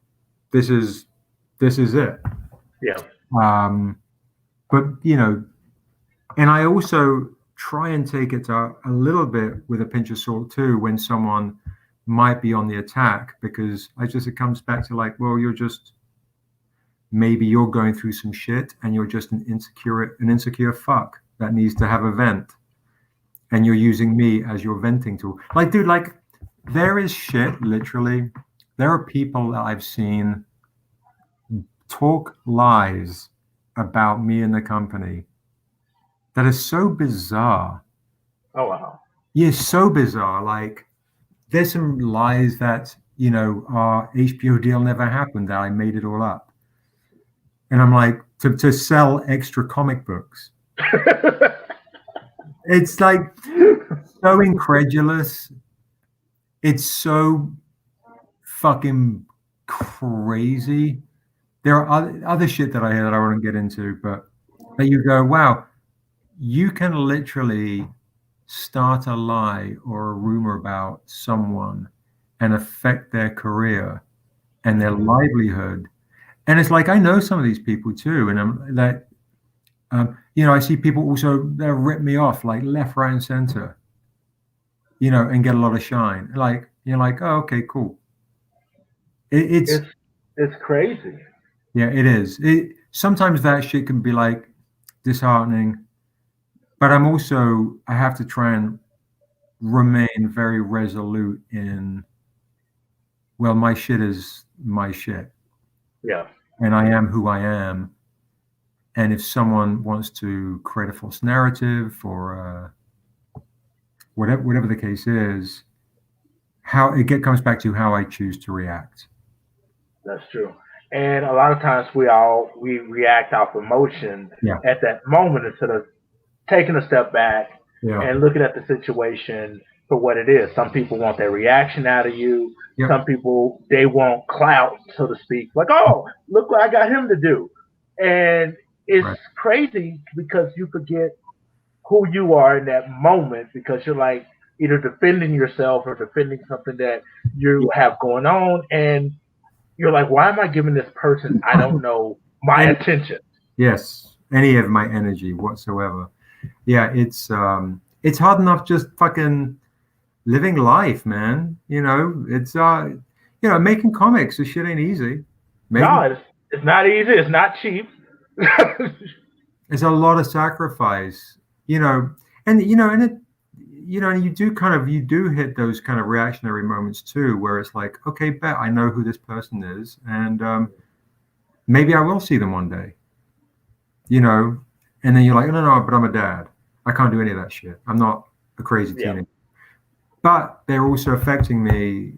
this is it. Yeah. But, and I also try and take it to a little bit with a pinch of salt too, when someone might be on the attack, because it comes back to like, well, maybe you're going through some shit and you're just an insecure fuck that needs to have a vent. And you're using me as your venting tool. Like, dude, like there is shit, literally. There are people that I've seen talk lies about me and the company that is so bizarre. Oh, wow. Yeah, so bizarre. Like, there's some lies that, our HBO deal never happened, that I made it all up. And I'm like, to sell extra comic books. It's like so incredulous. It's so fucking crazy. There are other shit that I hear that I want to get into, but that you go, wow, you can literally start a lie or a rumor about someone and affect their career and their livelihood. And it's like, I know some of these people too. And I'm like, I see people also that rip me off like left, right, and center, and get a lot of shine. Like, you're like, oh, okay, cool. It's it's crazy. Yeah, it is. Sometimes that shit can be like disheartening, but I have to try and remain very resolute in, well, my shit is my shit. Yeah. And I am who I am. And if someone wants to create a false narrative or whatever the case is, comes back to how I choose to react. That's true. And a lot of times we react off emotion at that moment instead of taking a step back and looking at the situation for what it is. Some people want their reaction out of you. Yep. Some people, they want clout, so to speak. Like, oh, look what I got him to do. And it's crazy because you forget who you are in that moment because you're like either defending yourself or defending something that you have going on. And you're like, why am I giving this person I don't know my attention? Yes, any of my energy whatsoever. Yeah, it's hard enough just fucking living life, man. It's making comics. This shit ain't easy. No, it's not easy. It's not cheap. It's a lot of sacrifice, and you do hit those kind of reactionary moments too, where it's like, okay, bet I know who this person is, and maybe I will see them one day, and then you're like, no, but I'm a dad. I can't do any of that shit. I'm not a crazy teenager. But they're also affecting me,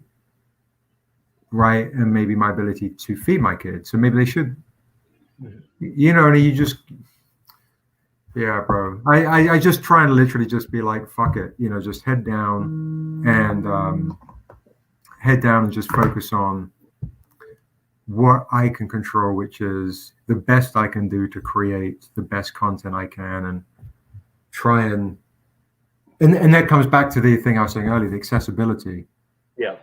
right? And maybe my ability to feed my kids. So maybe they should, and you just, yeah, bro. I just try and literally just be like, fuck it, just head down and just focus on what I can control, which is the best I can do to create the best content I can, and try and that comes back to the thing I was saying earlier, the accessibility. Yeah.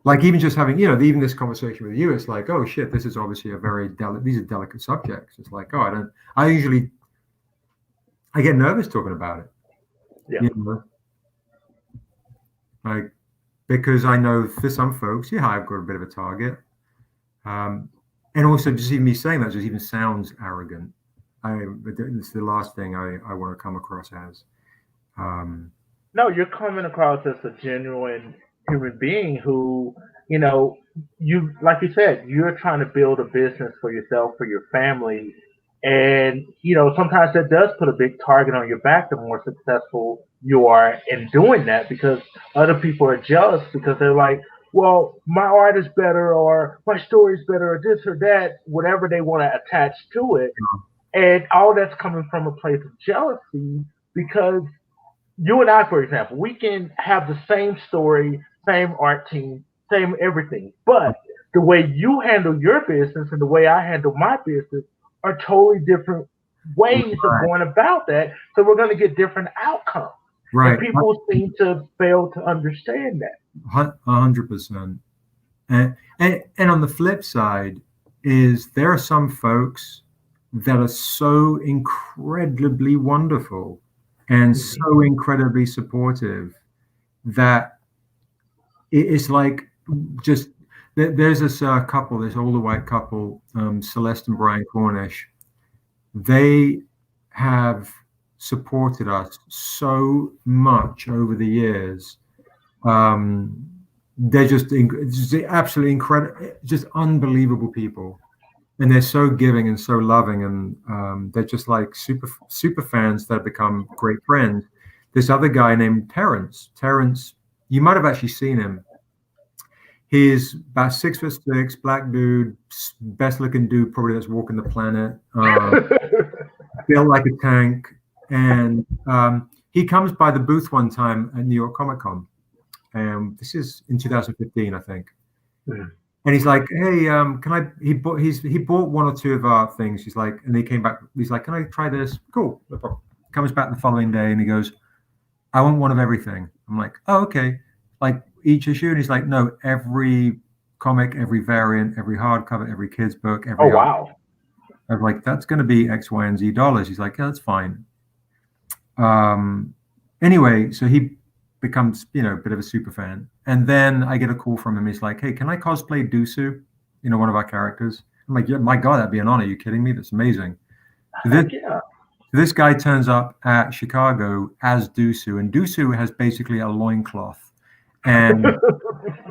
like even just having, even this conversation with you, it's like, oh shit, this is obviously these are delicate subjects. It's like, oh, I get nervous talking about it. Yeah. You know, like, because I know for some folks, I've got a bit of a target. And also just even me saying that just even sounds arrogant. It's the last thing I want to come across as. No, you're coming across as a genuine human being who, you know, you like you said, you're trying to build a business for yourself, for your family, and sometimes that does put a big target on your back. The more successful you are in doing that, because other people are jealous because they're like, well, my art is better, or my story is better, or this or that, whatever they want to attach to it, and all that's coming from a place of jealousy because you and I, for example, we can have the same story, same art team, same everything, but the way you handle your business and the way I handle my business are totally different ways of Right. going about that. So we're going to get different outcomes. Right. And people seem to fail to understand that. 100%. And on the flip side is there are some folks that are so incredibly wonderful and so incredibly supportive that it's like just there's this couple, this older white couple, Celeste and Brian Cornish. They have supported us so much over the years. They're just absolutely incredible, just unbelievable people, and they're so giving and so loving, and they're just like super fans that have become great friends. This other guy named Terrence, you might have actually seen him. He's about 6'6", black dude, best looking dude probably that's walking the planet. Built like a tank, and he comes by the booth one time at New York Comic Con. This is in 2015, I think. Mm. And he's like, "Hey, can I?" He bought one or two of our things. He's like, and he came back. He's like, "Can I try this?" Cool. Comes back the following day, and he goes, "I want one of everything." I'm like, "Oh, okay." Like each issue, and he's like, "No, every comic, every variant, every hardcover, every kids book, every." Oh wow! I'm like, "That's going to be X, Y, and Z dollars." He's like, "Yeah, that's fine." Anyway, so he becomes, a bit of a super fan. And then I get a call from him. He's like, "Hey, can I cosplay Dusu? One of our characters." I'm like, "Yeah, my God, that'd be an honor. Are you kidding me? That's amazing." So this guy turns up at Chicago as Dusu, and Dusu has basically a loincloth and,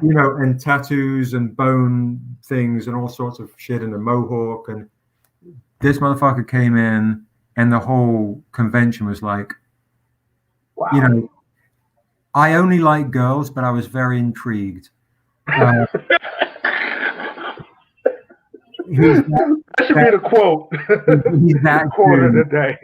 and tattoos and bone things and all sorts of shit and a mohawk. And this motherfucker came in, and the whole convention was like, wow. I only like girls, but I was very intrigued. That should be the quote. He's that quote of the day.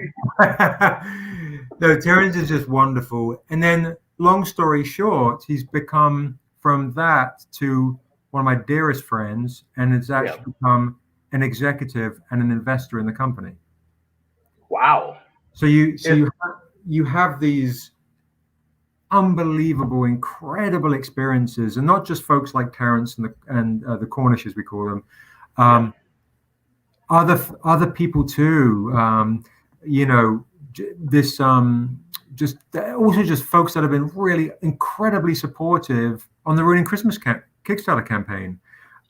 No, Terrence is just wonderful. And then, long story short, he's become from that to one of my dearest friends, and has actually become an executive and an investor in the company. Wow. So you have these unbelievable, incredible experiences, and not just folks like Terrence and the Cornish, as we call them. Other people too. This just also just folks that have been really incredibly supportive on the Ruining Christmas Kickstarter campaign.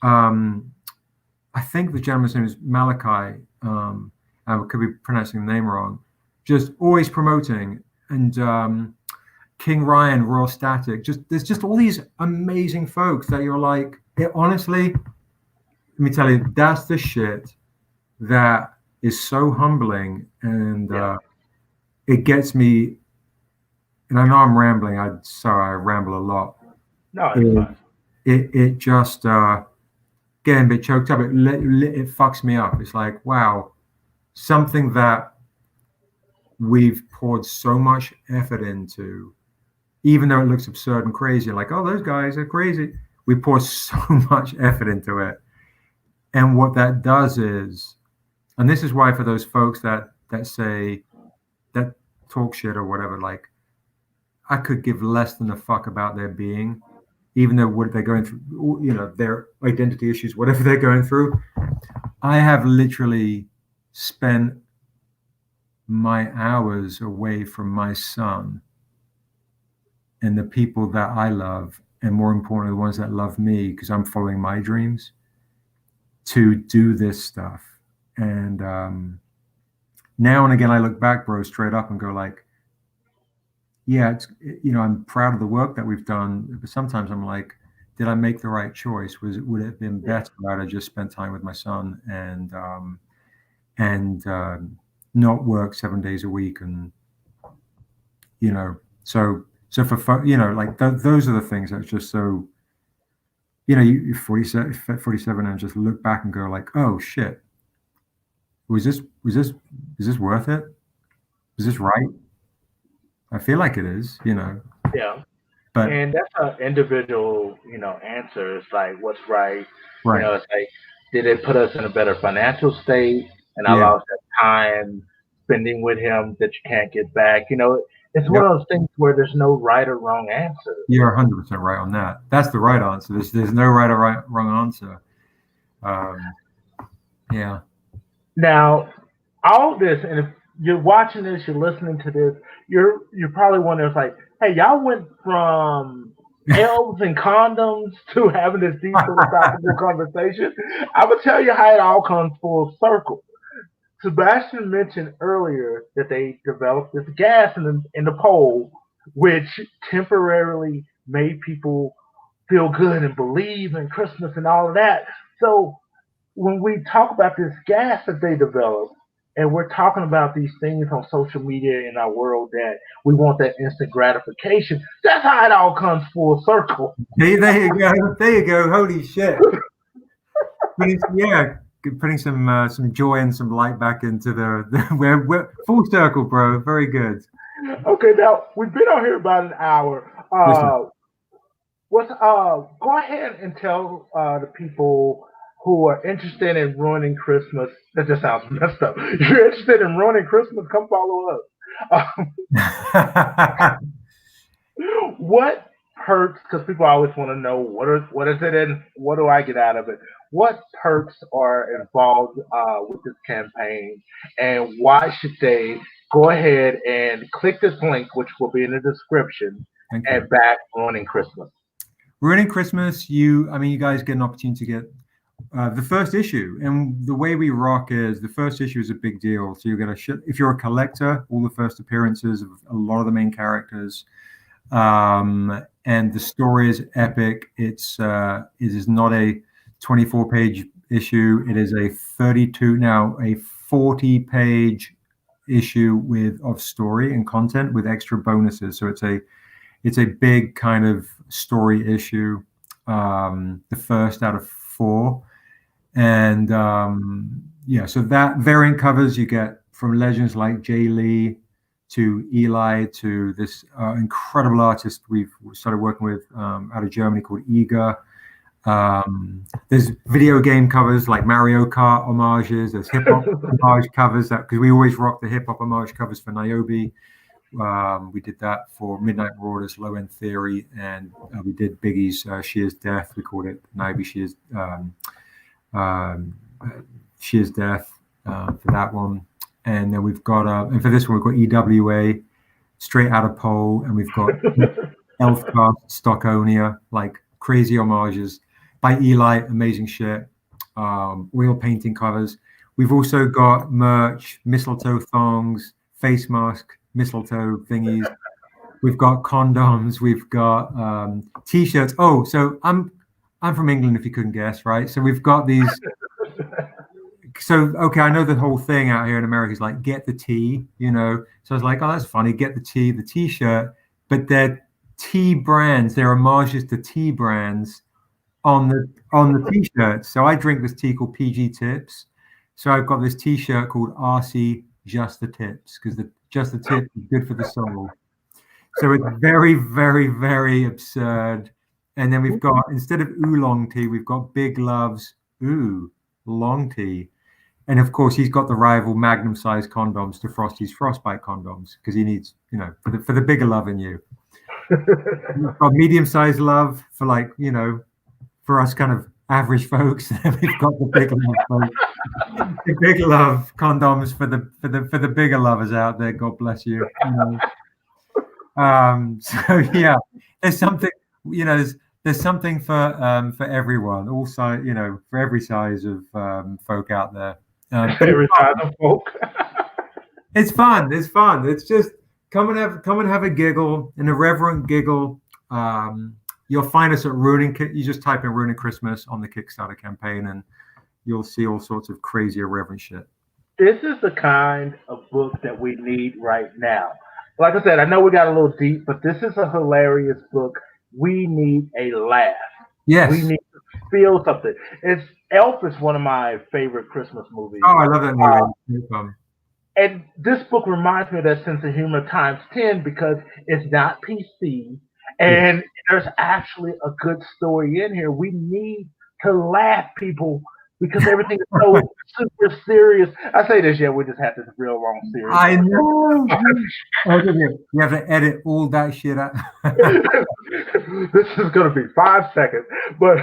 I think the gentleman's name is Malachi. I could be pronouncing the name wrong. Just always promoting, and King Ryan, Royal Static. There's just all these amazing folks that you're like, honestly, let me tell you, that's the shit that is so humbling, and it gets me. And I know I'm rambling. I ramble a lot. No, it's fine. It just getting a bit choked up. It fucks me up. It's like, wow, something that we've poured so much effort into, even though it looks absurd and crazy, like, oh, those guys are crazy. We pour so much effort into it. And what that does is, and this is why for those folks that say, that talk shit or whatever, like, I could give less than a fuck about their being. even though what they're going through, their identity issues, whatever they're going through. I have literally spent my hours away from my son and the people that I love, and more importantly, the ones that love me, because I'm following my dreams, to do this stuff. And now and again, I look back, bro, straight up and go like, yeah, I'm proud of the work that we've done. But sometimes I'm like, did I make the right choice? Would it have been better had I just spent time with my son and not work 7 days a week? And, so for fun, like those are the things that's just so, you're 47 and just look back and go like, oh shit, is this worth it? Is this right? I feel like it is, Yeah. but And that's an individual, answer. It's like, what's right? right. It's like, did it put us in a better financial state and Yeah. allow us that time spending with him that you can't get back? It's one Yep. of those things where there's no right or wrong answer. You're 100% right on that. That's the right answer. There's no right or wrong answer. Yeah. Now, all this, and if you're watching this, you're listening to this, you're probably wondering, it's like, hey, y'all went from elves and condoms to having this deep philosophical conversation. I'm gonna tell you how it all comes full circle. Sebastian mentioned earlier that they developed this gas in the pole, which temporarily made people feel good and believe in Christmas and all of that. So when we talk about this gas that they developed, and we're talking about these things on social media in our world that we want that instant gratification, that's how it all comes full circle. Hey, there you go. There you go. Holy shit. Putting some joy and some light back into we're full circle, bro. Very good. Okay, now we've been on here about an hour. Go ahead and tell the people who are interested in ruining Christmas. That just sounds messed up. You're interested in ruining Christmas? Come follow us. What perks? Because people always want to know what is it and what do I get out of it? What perks are involved with this campaign, and why should they go ahead and click this link, which will be in the description, and back Ruining Christmas? Ruining Christmas, you guys get an opportunity to get the first issue, and the way we rock is the first issue is a big deal. So you get if you're a collector, all the first appearances of a lot of the main characters, and the story is epic. It is not a 24-page issue. It is a 40-page issue of story and content with extra bonuses. So it's a big kind of story issue, the first out of 4. And so that variant covers you get from legends like Jay Lee to Eli to this incredible artist we've started working with out of Germany called Iga. There's video game covers like Mario Kart homages. There's hip hop homage covers because we always rock the hip hop homage covers for Niobe. We did that for Midnight Marauders, Low End Theory, and we did Biggie's She Is Death. We called it Niobe She Is Death for that one. And then we've got, and for this one, we've got EWA, Straight Out of Pole, and we've got Elfcast, Stockonia, like crazy homages by Eli, amazing shit. Oil painting covers. We've also got merch, mistletoe thongs, face mask, mistletoe thingies. We've got condoms. We've got t-shirts. Oh, so I'm from England, if you couldn't guess, right? So we've got these. So, okay, I know the whole thing out here in America is like, get the tea, So I was like, oh, that's funny. Get the t-shirt. But they're tea brands. They're homages to tea brands on the t-shirts. So I drink this tea called PG Tips. So I've got this t-shirt called RC Just the Tips, because just the tip is good for the soul. So it's very, very, very absurd. And then we've got, instead of oolong tea, we've got Big Love's long tea. And of course, he's got the rival magnum-sized condoms to Frosty's frostbite condoms because he needs, for the bigger love in you. We've got medium-sized love for like, for us kind of average folks. We've got the big love folks. The big love condoms for the bigger lovers out there. God bless you. So yeah, there's something, there's something for everyone, all size, for every size of folk out there. But Every size of folk. it's fun. It's fun. It's just come and have a giggle, an irreverent giggle. You'll find us at You just type in Ruining Christmas on the Kickstarter campaign, and you'll see all sorts of crazy irreverent shit. This is the kind of book that we need right now. Like I said, I know we got a little deep, but this is a hilarious book. We need a laugh. Yes. We need to feel something. Elf is one of my favorite Christmas movies. Oh, I love that movie. And this book reminds me of that sense of humor times 10 because it's not PC and there's actually a good story in here. We need to laugh, people, because everything is so super serious. I say this, we just have this real long series. I know. You have to edit all that shit out. This is going to be 5 seconds. But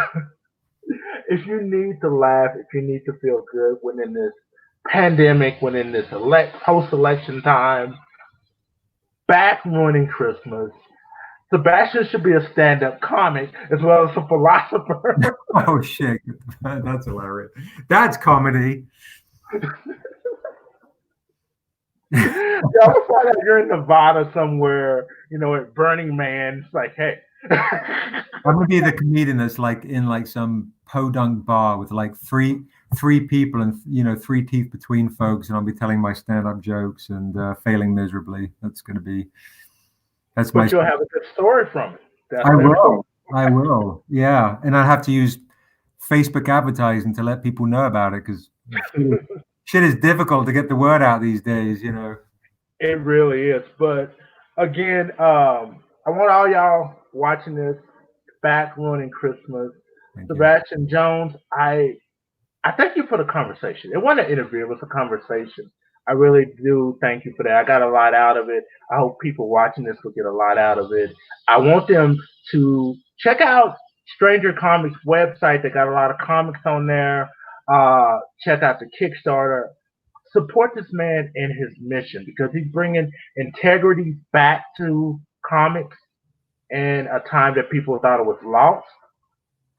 if you need to laugh, if you need to feel good when in this pandemic, when in this post-election time, back Ruining Christmas, Sebastian should be a stand-up comic as well as a philosopher. Oh shit, that's hilarious. That's comedy. Yeah, I'm gonna find out you're in Nevada somewhere, at Burning Man. It's like, hey. I'm gonna be the comedian that's like in like some podunk bar with like three people and 3 teeth between folks, and I'll be telling my stand-up jokes and failing miserably. But you'll have a good story from it. I will. Yeah, and I have to use Facebook advertising to let people know about it because shit is difficult to get the word out these days. It really is. But again, I want all y'all watching this back Ruining Christmas. Sebastian Jones, I thank you for the conversation. It wasn't an interview; it was a conversation. I really do thank you for that. I got a lot out of it. I hope people watching this will get a lot out of it. I want them to check out Stranger Comics website. They got a lot of comics on there. Check out the Kickstarter. Support this man in his mission because he's bringing integrity back to comics in a time that people thought it was lost.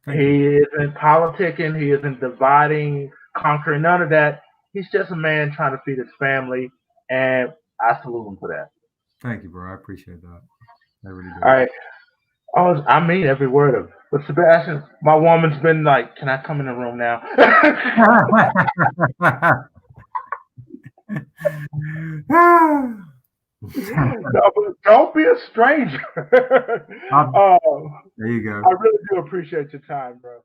He isn't politicking. He isn't dividing, conquering, none of that. He's just a man trying to feed his family, and I salute him for that. Thank you, bro. I appreciate that. I really do. All right. I mean every word of it. But Sebastian, my woman's been like, can I come in the room now? No, don't be a stranger. There you go. I really do appreciate your time, bro.